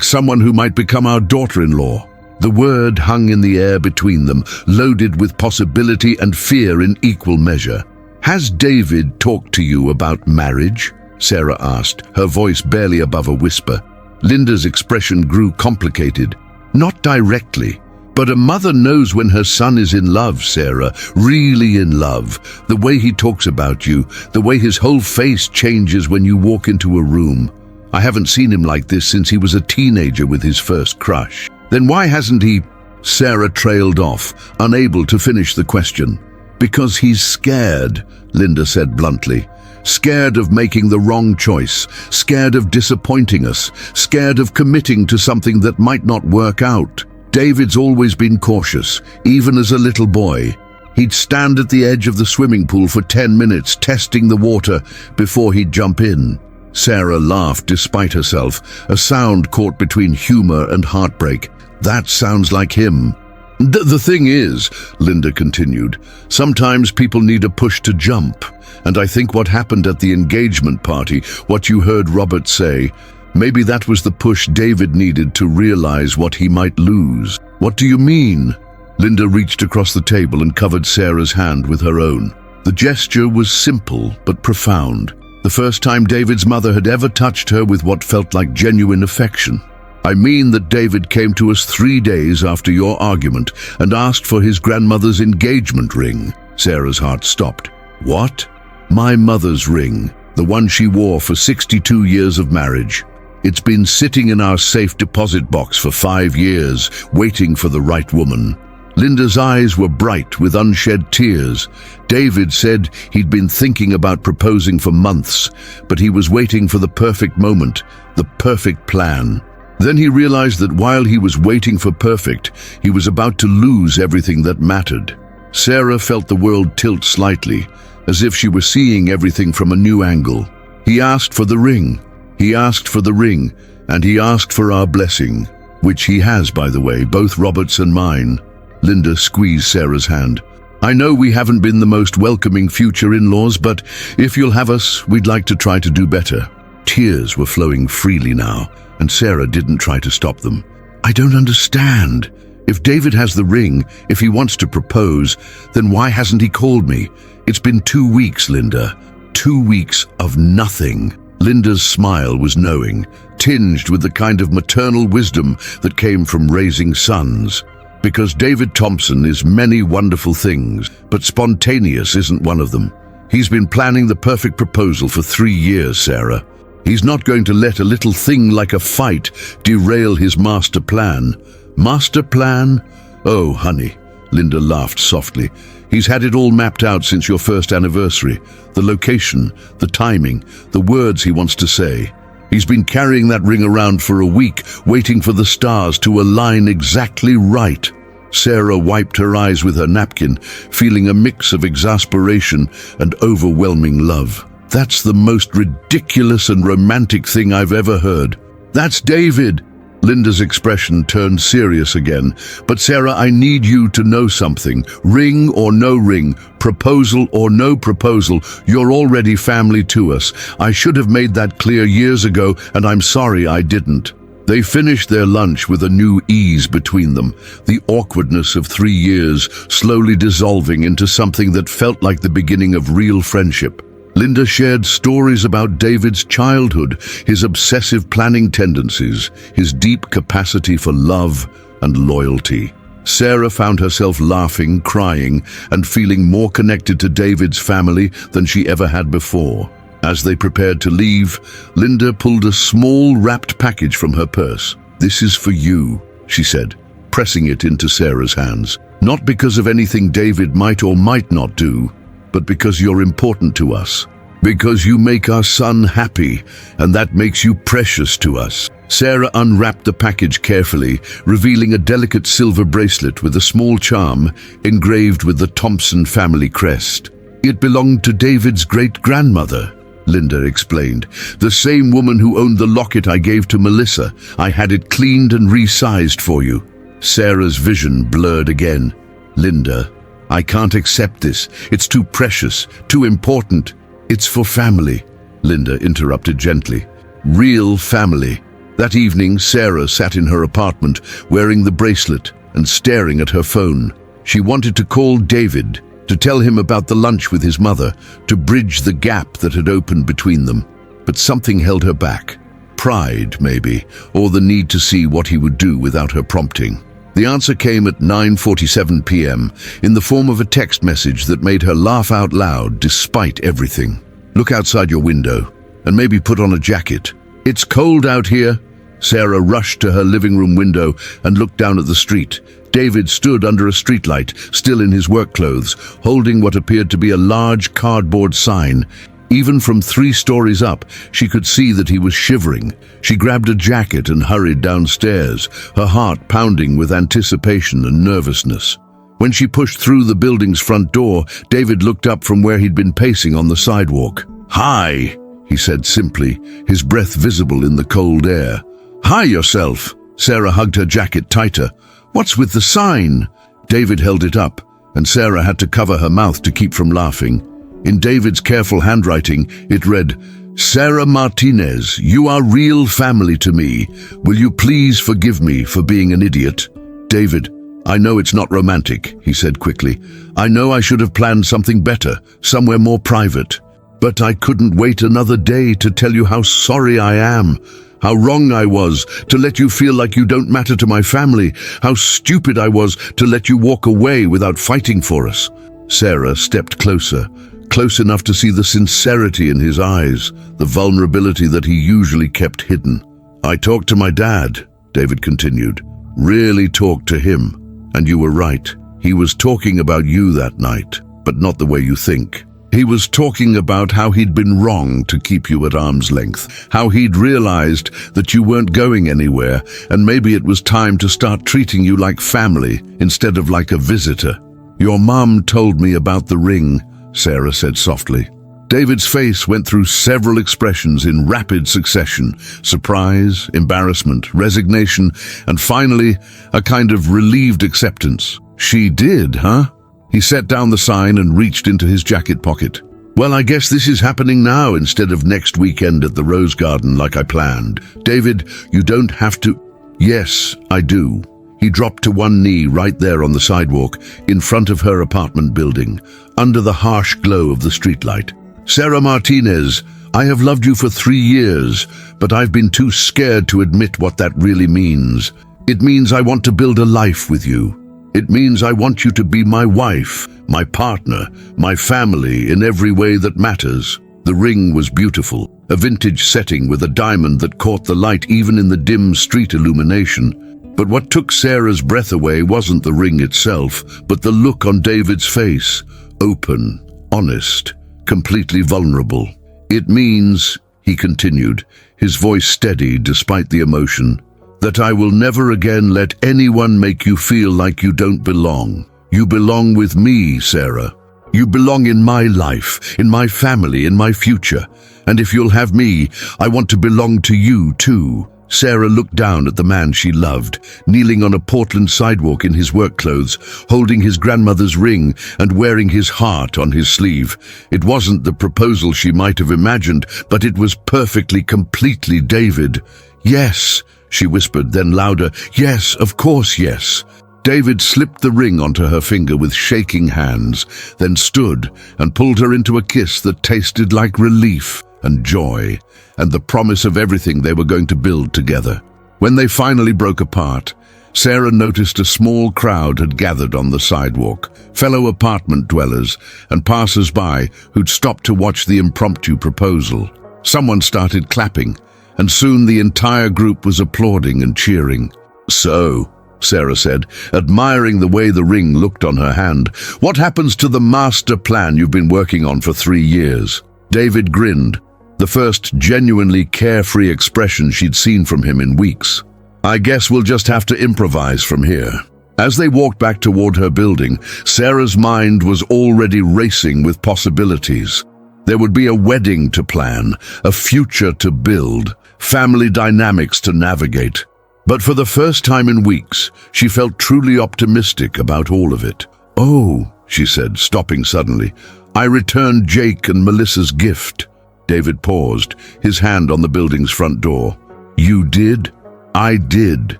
someone who might become our daughter-in-law. The word hung in the air between them, loaded with possibility and fear in equal measure. Has David talked to you about marriage? Sarah asked, her voice barely above a whisper. Linda's expression grew complicated. Not directly, but a mother knows when her son is in love, Sarah, really in love. The way he talks about you, the way his whole face changes when you walk into a room. I haven't seen him like this since he was a teenager with his first crush. Then why hasn't he? Sarah trailed off, unable to finish the question. Because he's scared, Linda said bluntly. Scared of making the wrong choice, scared of disappointing us, scared of committing to something that might not work out. David's always been cautious, even as a little boy. He'd stand at the edge of the swimming pool for 10 minutes, testing the water before he'd jump in. Sarah laughed despite herself, a sound caught between humor and heartbreak. That sounds like him. The thing is, Linda continued, sometimes people need a push to jump. And I think what happened at the engagement party, what you heard Robert say, maybe that was the push David needed to realize what he might lose. What do you mean? Linda reached across the table and covered Sarah's hand with her own. The gesture was simple but profound. The first time David's mother had ever touched her with what felt like genuine affection. I mean that David came to us 3 days after your argument and asked for his grandmother's engagement ring. Sarah's heart stopped. What? My mother's ring, the one she wore for 62 years of marriage. It's been sitting in our safe deposit box for 5 years, waiting for the right woman. Linda's eyes were bright with unshed tears. David said he'd been thinking about proposing for months, but he was waiting for the perfect moment, the perfect plan. Then he realized that while he was waiting for perfect, he was about to lose everything that mattered. Sarah felt the world tilt slightly, as if she were seeing everything from a new angle. He asked for the ring. He asked for the ring, and he asked for our blessing, which he has, by the way, both Robert's and mine. Linda squeezed Sarah's hand. I know we haven't been the most welcoming future in-laws, but if you'll have us, we'd like to try to do better. Tears were flowing freely now, and Sarah didn't try to stop them. "I don't understand. If David has the ring, if he wants to propose, then why hasn't he called me? It's been 2 weeks, Linda. 2 weeks of nothing." Linda's smile was knowing, tinged with the kind of maternal wisdom that came from raising sons. Because David Thompson is many wonderful things, but spontaneous isn't one of them. He's been planning the perfect proposal for 3 years, Sarah. He's not going to let a little thing like a fight derail his master plan. Master plan? Oh, honey, Linda laughed softly. He's had it all mapped out since your first anniversary. The location, the timing, the words he wants to say. He's been carrying that ring around for a week, waiting for the stars to align exactly right. Sarah wiped her eyes with her napkin, feeling a mix of exasperation and overwhelming love. "That's the most ridiculous and romantic thing I've ever heard." "That's David." Linda's expression turned serious again. "But Sarah, I need you to know something. Ring or no ring, proposal or no proposal, you're already family to us. I should have made that clear years ago, and I'm sorry I didn't." They finished their lunch with a new ease between them, the awkwardness of 3 years slowly dissolving into something that felt like the beginning of real friendship. Linda shared stories about David's childhood, his obsessive planning tendencies, his deep capacity for love and loyalty. Sarah found herself laughing, crying, and feeling more connected to David's family than she ever had before. As they prepared to leave, Linda pulled a small wrapped package from her purse. "This is for you," she said, pressing it into Sarah's hands. "Not because of anything David might or might not do, but because you're important to us. Because you make our son happy, and that makes you precious to us." Sarah unwrapped the package carefully, revealing a delicate silver bracelet with a small charm engraved with the Thompson family crest. "It belonged to David's great-grandmother," Linda explained. "The same woman who owned the locket I gave to Melissa. I had it cleaned and resized for you." Sarah's vision blurred again. "Linda, I can't accept this. It's too precious, too important." "It's for family," Linda interrupted gently. "Real family." That evening, Sarah sat in her apartment, wearing the bracelet and staring at her phone. She wanted to call David, to tell him about the lunch with his mother, to bridge the gap that had opened between them. But something held her back. Pride, maybe, or the need to see what he would do without her prompting. The answer came at 9:47 p.m. in the form of a text message that made her laugh out loud despite everything. "Look outside your window, and maybe put on a jacket. It's cold out here." Sarah rushed to her living room window and looked down at the street. David stood under a streetlight, still in his work clothes, holding what appeared to be a large cardboard sign. Even from 3 stories up, she could see that he was shivering. She grabbed a jacket and hurried downstairs, her heart pounding with anticipation and nervousness. When she pushed through the building's front door, David looked up from where he'd been pacing on the sidewalk. "Hi," he said simply, his breath visible in the cold air. "Hi yourself." Sarah hugged her jacket tighter. "What's with the sign?" David held it up, and Sarah had to cover her mouth to keep from laughing. In David's careful handwriting, it read, "Sarah Martinez, you are real family to me. Will you please forgive me for being an idiot?" "David, I know it's not romantic," he said quickly. "I know I should have planned something better, somewhere more private. But I couldn't wait another day to tell you how sorry I am. How wrong I was to let you feel like you don't matter to my family. How stupid I was to let you walk away without fighting for us." Sarah stepped closer, close enough to see the sincerity in his eyes, the vulnerability that he usually kept hidden. "I talked to my dad," David continued. "Really talked to him. And you were right. He was talking about you that night, but not the way you think. He was talking about how he'd been wrong to keep you at arm's length, how he'd realized that you weren't going anywhere, and maybe it was time to start treating you like family instead of like a visitor. Your mom told me about the ring," Sarah said softly. David's face went through several expressions in rapid succession: surprise, embarrassment, resignation, and finally, a kind of relieved acceptance. "She did, huh?" He set down the sign and reached into his jacket pocket. Well, I guess this is happening now instead of next weekend at the Rose Garden like I planned. David, you don't have to... Yes, I do. He dropped to one knee right there on the sidewalk, in front of her apartment building, under the harsh glow of the streetlight. Sarah Martinez, I have loved you for 3 years, but I've been too scared to admit what that really means. It means I want to build a life with you. It means I want you to be my wife, my partner, my family in every way that matters. The ring was beautiful, a vintage setting with a diamond that caught the light even in the dim street illumination. But what took Sarah's breath away wasn't the ring itself, but the look on David's face. Open, honest, completely vulnerable. It means, he continued, his voice steady despite the emotion, that I will never again let anyone make you feel like you don't belong. You belong with me, Sarah. You belong in my life, in my family, in my future. And if you'll have me, I want to belong to you too. Sarah looked down at the man she loved, kneeling on a Portland sidewalk in his work clothes, holding his grandmother's ring and wearing his heart on his sleeve. It wasn't the proposal she might have imagined, but it was perfectly, completely David. Yes, she whispered, then louder, yes, of course, yes. David slipped the ring onto her finger with shaking hands, then stood and pulled her into a kiss that tasted like relief and joy, and the promise of everything they were going to build together. When they finally broke apart, Sarah noticed a small crowd had gathered on the sidewalk, fellow apartment dwellers and passers-by who'd stopped to watch the impromptu proposal. Someone started clapping, and soon the entire group was applauding and cheering. So, Sarah said, admiring the way the ring looked on her hand, what happens to the master plan you've been working on for 3 years? David grinned, the first genuinely carefree expression she'd seen from him in weeks. I guess we'll just have to improvise from here. As they walked back toward her building, Sarah's mind was already racing with possibilities. There would be a wedding to plan, a future to build, family dynamics to navigate. But for the first time in weeks, she felt truly optimistic about all of it. Oh, she said, stopping suddenly, I returned Jake and Melissa's gift. David paused, his hand on the building's front door. You did? I did.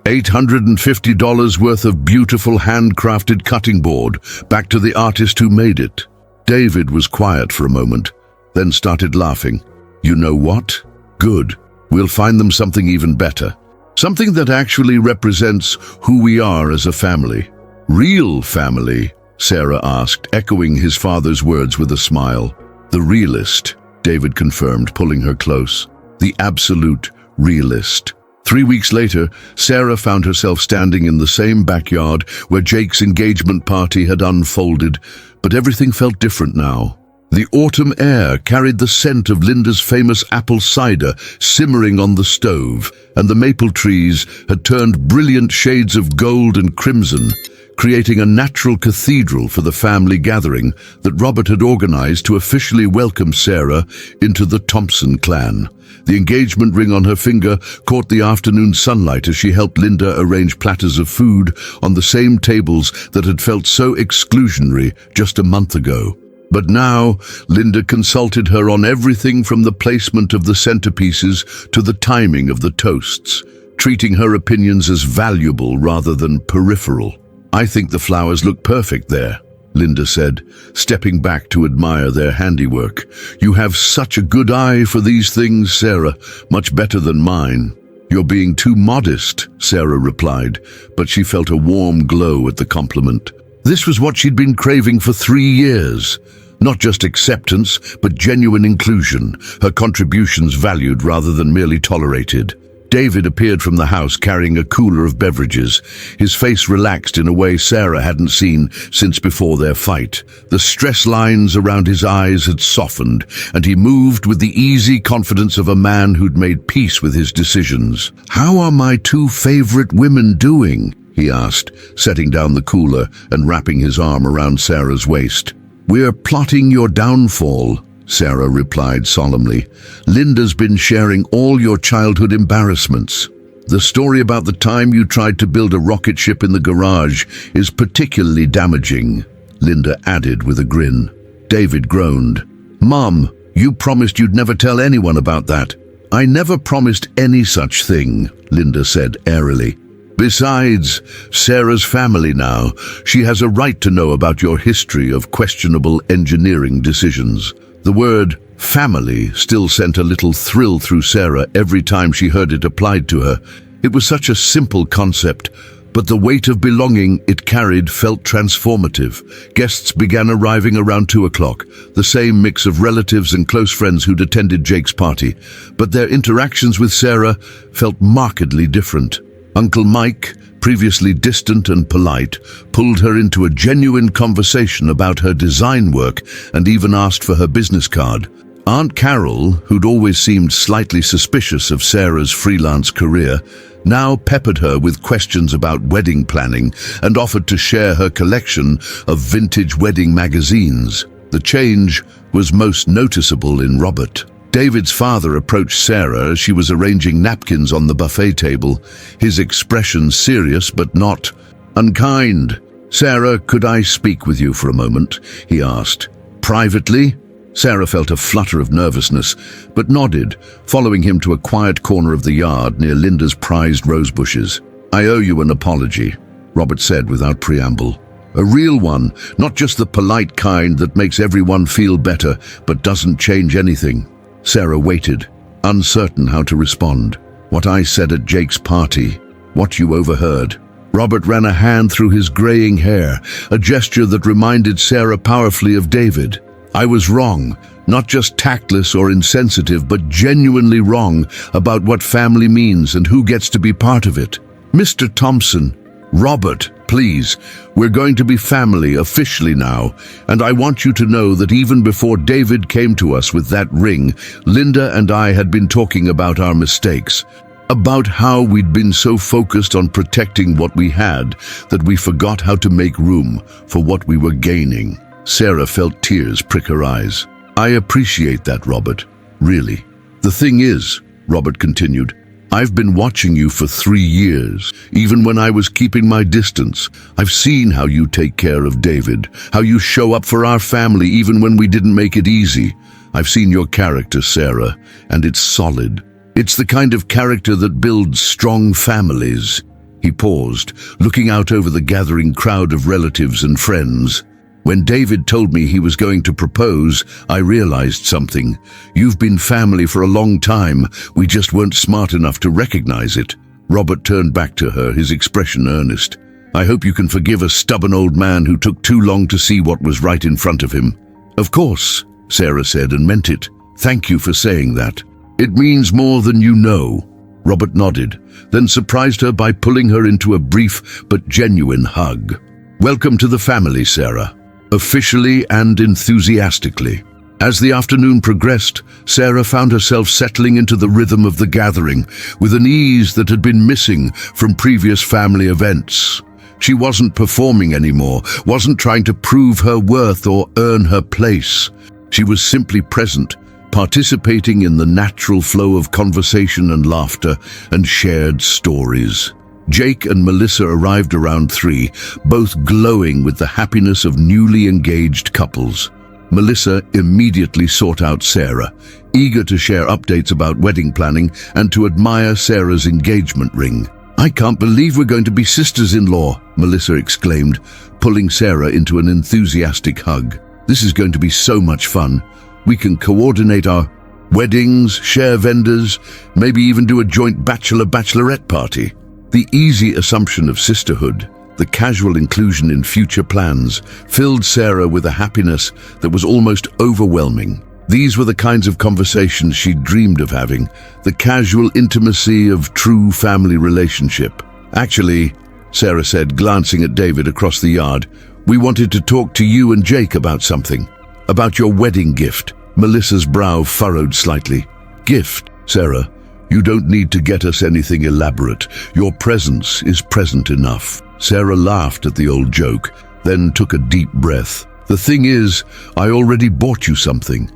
$850 worth of beautiful handcrafted cutting board, back to the artist who made it. David was quiet for a moment, then started laughing. You know what? Good. We'll find them something even better. Something that actually represents who we are as a family. Real family, Sarah asked, echoing his father's words with a smile. The realist, David confirmed, pulling her close. The absolute realist. 3 weeks later, Sarah found herself standing in the same backyard where Jake's engagement party had unfolded, but everything felt different now. The autumn air carried the scent of Linda's famous apple cider simmering on the stove, and the maple trees had turned brilliant shades of gold and crimson, creating a natural cathedral for the family gathering that Robert had organized to officially welcome Sarah into the Thompson clan. The engagement ring on her finger caught the afternoon sunlight as she helped Linda arrange platters of food on the same tables that had felt so exclusionary just a month ago. But now, Linda consulted her on everything from the placement of the centerpieces to the timing of the toasts, treating her opinions as valuable rather than peripheral. I think the flowers look perfect there, Linda said, stepping back to admire their handiwork. You have such a good eye for these things, Sarah, much better than mine. You're being too modest, Sarah replied, but she felt a warm glow at the compliment. This was what she'd been craving for 3 years. Not just acceptance, but genuine inclusion, her contributions valued rather than merely tolerated. David appeared from the house carrying a cooler of beverages, his face relaxed in a way Sarah hadn't seen since before their fight. The stress lines around his eyes had softened, and he moved with the easy confidence of a man who'd made peace with his decisions. How are my 2 favorite women doing? He asked, setting down the cooler and wrapping his arm around Sarah's waist. We're plotting your downfall, Sarah replied solemnly. Linda's been sharing all your childhood embarrassments. The story about the time you tried to build a rocket ship in the garage is particularly damaging, Linda added with a grin. David groaned. "Mom, you promised you'd never tell anyone about that." "I never promised any such thing," Linda said airily. "Besides, Sarah's family now. She has a right to know about your history of questionable engineering decisions." The word family still sent a little thrill through Sarah every time she heard it applied to her. It was such a simple concept, but the weight of belonging it carried felt transformative. Guests began arriving around 2 o'clock, the same mix of relatives and close friends who'd attended Jake's party, but their interactions with Sarah felt markedly different. Uncle Mike, previously distant and polite, pulled her into a genuine conversation about her design work and even asked for her business card. Aunt Carol, who'd always seemed slightly suspicious of Sarah's freelance career, now peppered her with questions about wedding planning and offered to share her collection of vintage wedding magazines. The change was most noticeable in Robert. David's father approached Sarah as she was arranging napkins on the buffet table, his expression serious but not unkind. "Sarah, could I speak with you for a moment?" he asked. "Privately?" Sarah felt a flutter of nervousness, but nodded, following him to a quiet corner of the yard near Linda's prized rose bushes. "I owe you an apology," Robert said without preamble. "A real one, not just the polite kind that makes everyone feel better but doesn't change anything." Sarah waited, uncertain how to respond. "What I said at Jake's party, what you overheard." Robert ran a hand through his graying hair, a gesture that reminded Sarah powerfully of David. "I was wrong, not just tactless or insensitive, but genuinely wrong about what family means and who gets to be part of it." "Mr. Thompson." "Robert, please, we're going to be family officially now, and I want you to know that even before David came to us with that ring, Linda and I had been talking about our mistakes, about how we'd been so focused on protecting what we had that we forgot how to make room for what we were gaining." Sarah felt tears prick her eyes. "I appreciate that, Robert, really. The thing is," Robert continued, "I've been watching you for 3 years. Even when I was keeping my distance, I've seen how you take care of David, how you show up for our family even when we didn't make it easy. I've seen your character, Sarah, and it's solid. It's the kind of character that builds strong families." He paused, looking out over the gathering crowd of relatives and friends. "When David told me he was going to propose, I realized something. You've been family for a long time. We just weren't smart enough to recognize it." Robert turned back to her, his expression earnest. "I hope you can forgive a stubborn old man who took too long to see what was right in front of him." "Of course," Sarah said, and meant it. "Thank you for saying that. It means more than you know." Robert nodded, then surprised her by pulling her into a brief but genuine hug. "Welcome to the family, Sarah." Officially and enthusiastically. As the afternoon progressed, Sarah found herself settling into the rhythm of the gathering with an ease that had been missing from previous family events. She wasn't performing anymore, wasn't trying to prove her worth or earn her place. She was simply present, participating in the natural flow of conversation and laughter and shared stories. Jake and Melissa arrived around 3, both glowing with the happiness of newly engaged couples. Melissa immediately sought out Sarah, eager to share updates about wedding planning and to admire Sarah's engagement ring. "I can't believe we're going to be sisters-in-law," Melissa exclaimed, pulling Sarah into an enthusiastic hug. "This is going to be so much fun. We can coordinate our weddings, share vendors, maybe even do a joint bachelor-bachelorette party." The easy assumption of sisterhood, the casual inclusion in future plans, filled Sarah with a happiness that was almost overwhelming. These were the kinds of conversations she dreamed of having, the casual intimacy of true family relationship. "Actually," Sarah said, glancing at David across the yard, "we wanted to talk to you and Jake about something. About your wedding gift." Melissa's brow furrowed slightly. "Gift, Sarah? You don't need to get us anything elaborate. Your presence is present enough." Sarah laughed at the old joke, then took a deep breath. "The thing is, I already bought you something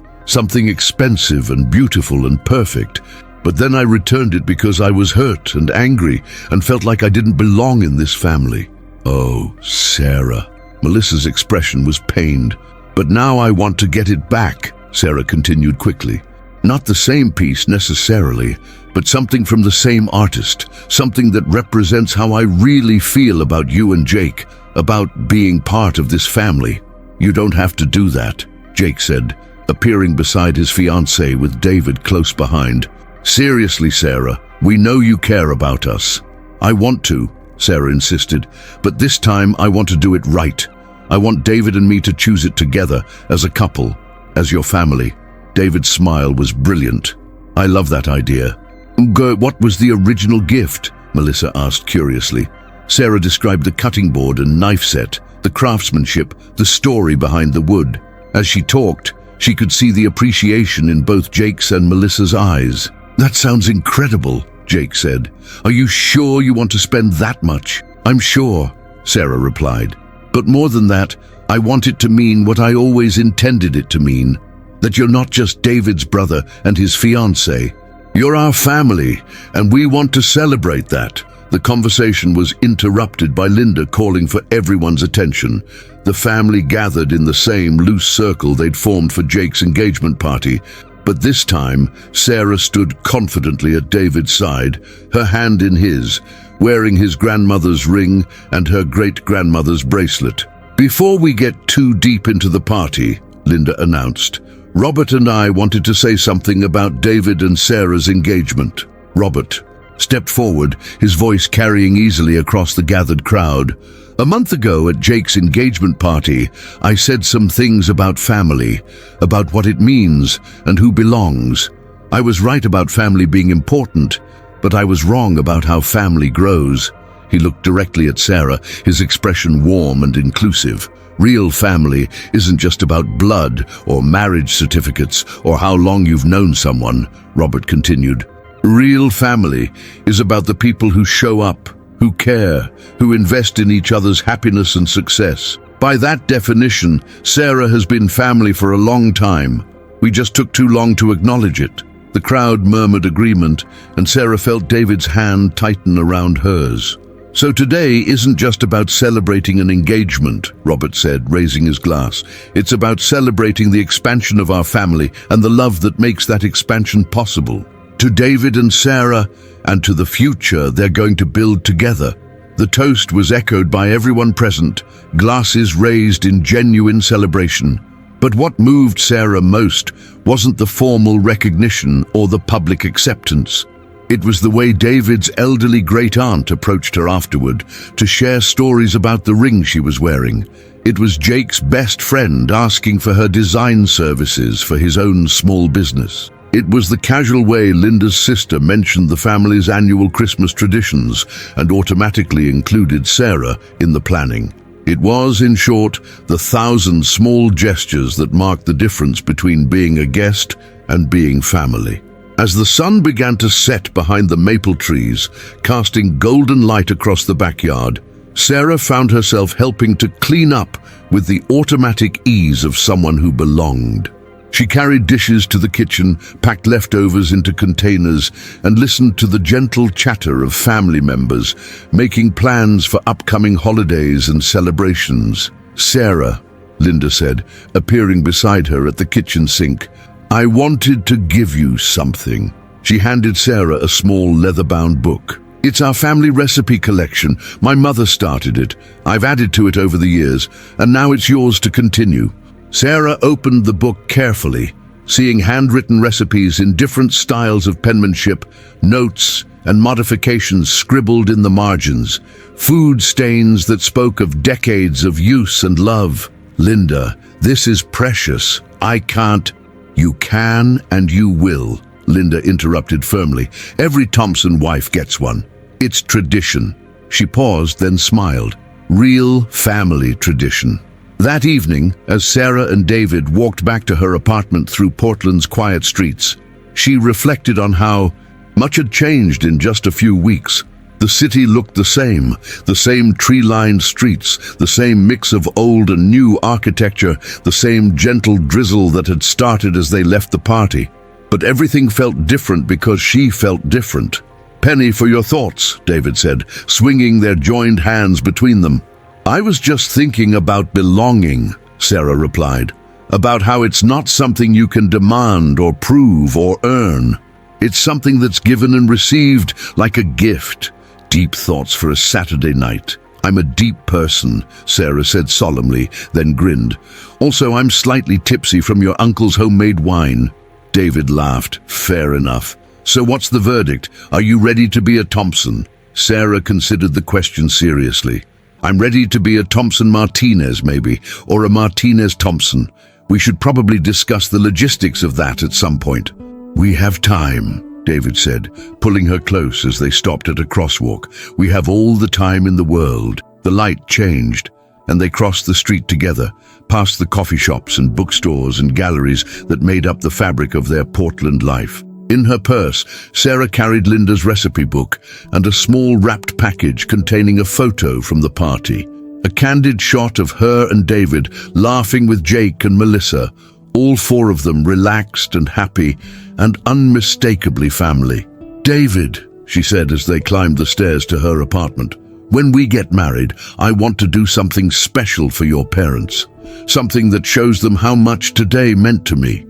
expensive and beautiful and perfect. But then I returned it because I was hurt and angry and felt like I didn't belong in this family." "Oh, Sarah." Melissa's expression was pained. "But now I want to get it back," Sarah continued quickly. Not the same piece necessarily, but something from the same artist, something that represents how I really feel about you and Jake, about being part of this family. You don't have to do that, Jake said, appearing beside his fiancée with David close behind. Seriously, Sarah, we know you care about us. I want to, Sarah insisted, but this time I want to do it right. I want David and me to choose it together, as a couple, as your family. David's smile was brilliant. I love that idea. What was the original gift? Melissa asked curiously. Sarah described the cutting board and knife set, the craftsmanship, the story behind the wood. As she talked, she could see the appreciation in both Jake's and Melissa's eyes. That sounds incredible, Jake said. Are you sure you want to spend that much? I'm sure, Sarah replied. But more than that, I want it to mean what I always intended it to mean. That you're not just David's brother and his fiancée. You're our family, and we want to celebrate that. The conversation was interrupted by Linda calling for everyone's attention. The family gathered in the same loose circle they'd formed for Jake's engagement party. But this time, Sarah stood confidently at David's side, her hand in his, wearing his grandmother's ring and her great-grandmother's bracelet. Before we get too deep into the party, Linda announced, Robert and I wanted to say something about David and Sarah's engagement. Robert stepped forward, his voice carrying easily across the gathered crowd. A month ago at Jake's engagement party, I said some things about family, about what it means and who belongs. I was right about family being important, but I was wrong about how family grows. He looked directly at Sarah, his expression warm and inclusive. Real family isn't just about blood or marriage certificates or how long you've known someone, Robert continued. Real family is about the people who show up, who care, who invest in each other's happiness and success. By that definition, Sarah has been family for a long time. We just took too long to acknowledge it. The crowd murmured agreement, and Sarah felt David's hand tighten around hers. So today isn't just about celebrating an engagement, Robert said, raising his glass. It's about celebrating the expansion of our family and the love that makes that expansion possible. To David and Sarah, and to the future they're going to build together. The toast was echoed by everyone present, glasses raised in genuine celebration. But what moved Sarah most wasn't the formal recognition or the public acceptance. It was the way David's elderly great-aunt approached her afterward to share stories about the ring she was wearing. It was Jake's best friend asking for her design services for his own small business. It was the casual way Linda's sister mentioned the family's annual Christmas traditions and automatically included Sarah in the planning. It was, in short, the 1,000 small gestures that marked the difference between being a guest and being family. As the sun began to set behind the maple trees, casting golden light across the backyard, Sarah found herself helping to clean up with the automatic ease of someone who belonged. She carried dishes to the kitchen, packed leftovers into containers, and listened to the gentle chatter of family members, making plans for upcoming holidays and celebrations. Sarah, Linda said, appearing beside her at the kitchen sink, I wanted to give you something. She handed Sarah a small leather-bound book. It's our family recipe collection. My mother started it. I've added to it over the years, and now it's yours to continue. Sarah opened the book carefully, seeing handwritten recipes in different styles of penmanship, notes and modifications scribbled in the margins, food stains that spoke of decades of use and love. Linda, this is precious. I can't. You can and you will, Linda interrupted firmly. Every Thompson wife gets one. It's tradition. She paused, then smiled. Real family tradition. That evening, as Sarah and David walked back to her apartment through Portland's quiet streets, she reflected on how much had changed in just a few weeks. The city looked the same tree-lined streets, the same mix of old and new architecture, the same gentle drizzle that had started as they left the party. But everything felt different because she felt different. Penny for your thoughts, David said, swinging their joined hands between them. I was just thinking about belonging, Sarah replied. about how it's not something you can demand or prove or earn. It's something that's given and received like a gift. Deep thoughts for a Saturday night. I'm a deep person, Sarah said solemnly, then grinned. Also, I'm slightly tipsy from your uncle's homemade wine. David laughed. Fair enough. So what's the verdict? Are you ready to be a Thompson? Sarah considered the question seriously. I'm ready to be a Thompson-Martinez, maybe, or a Martinez-Thompson. We should probably discuss the logistics of that at some point. We have time, David said, pulling her close as they stopped at a crosswalk. We have all the time in the world. The light changed, and they crossed the street together, past the coffee shops and bookstores and galleries that made up the fabric of their Portland life. In her purse, Sarah carried Linda's recipe book and a small wrapped package containing a photo from the party. A candid shot of her and David laughing with Jake and Melissa, all four of them relaxed and happy and unmistakably family. David, she said as they climbed the stairs to her apartment, when we get married, I want to do something special for your parents. Something that shows them how much today meant to me.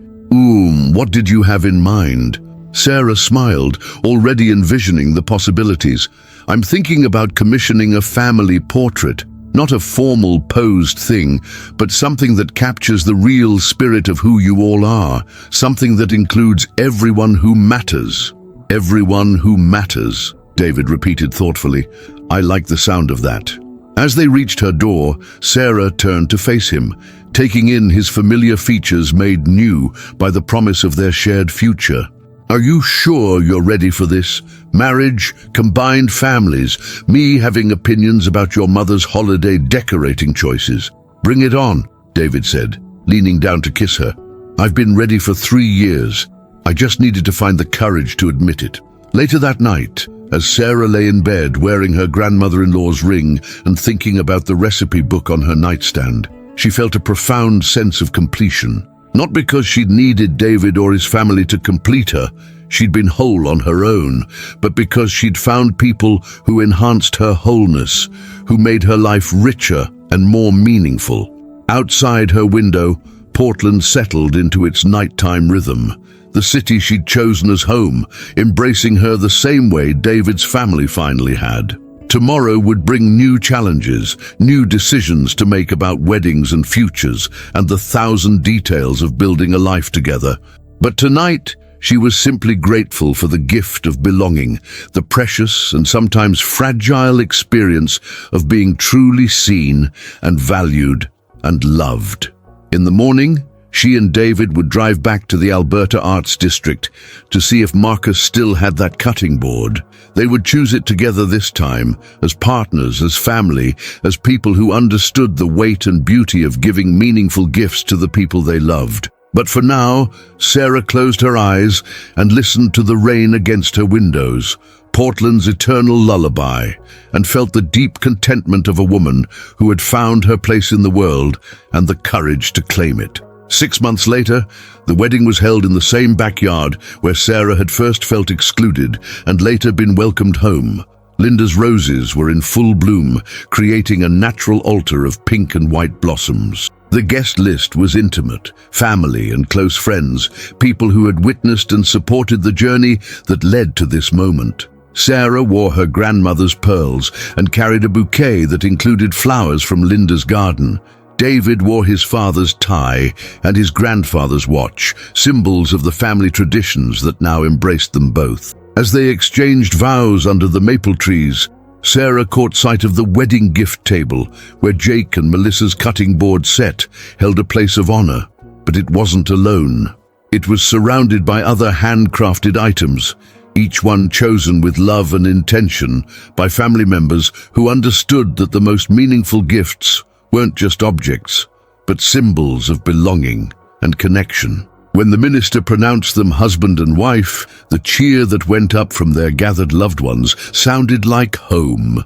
What did you have in mind? Sarah smiled, already envisioning the possibilities. I'm thinking about commissioning a family portrait. Not a formal posed thing, but something that captures the real spirit of who you all are. Something that includes everyone who matters. Everyone who matters, David repeated thoughtfully. I like the sound of that. As they reached her door, Sarah turned to face him, taking in his familiar features made new by the promise of their shared future. Are you sure you're ready for this? Marriage, combined families, me having opinions about your mother's holiday decorating choices. Bring it on, David said, leaning down to kiss her. I've been ready for 3 years. I just needed to find the courage to admit it. Later that night, as Sarah lay in bed wearing her grandmother-in-law's ring and thinking about the recipe book on her nightstand, she felt a profound sense of completion. Not because she'd needed David or his family to complete her, she'd been whole on her own, but because she'd found people who enhanced her wholeness, who made her life richer and more meaningful. Outside her window, Portland settled into its nighttime rhythm, the city she'd chosen as home, embracing her the same way David's family finally had. Tomorrow would bring new challenges, new decisions to make about weddings and futures, and the 1,000 details of building a life together. But tonight, she was simply grateful for the gift of belonging, the precious and sometimes fragile experience of being truly seen and valued and loved. In the morning, she and David would drive back to the Alberta Arts District to see if Marcus still had that cutting board. They would choose it together this time, as partners, as family, as people who understood the weight and beauty of giving meaningful gifts to the people they loved. But for now, Sarah closed her eyes and listened to the rain against her windows, Portland's eternal lullaby, and felt the deep contentment of a woman who had found her place in the world and the courage to claim it. 6 months later, the wedding was held in the same backyard where Sarah had first felt excluded and later been welcomed home. Linda's roses were in full bloom, creating a natural altar of pink and white blossoms. The guest list was intimate, family and close friends, people who had witnessed and supported the journey that led to this moment. Sarah wore her grandmother's pearls and carried a bouquet that included flowers from Linda's garden. David wore his father's tie and his grandfather's watch, symbols of the family traditions that now embraced them both. As they exchanged vows under the maple trees, Sarah caught sight of the wedding gift table, where Jake and Melissa's cutting board set held a place of honor. But it wasn't alone. It was surrounded by other handcrafted items, each one chosen with love and intention by family members who understood that the most meaningful gifts weren't just objects, but symbols of belonging and connection. When the minister pronounced them husband and wife, the cheer that went up from their gathered loved ones sounded like home.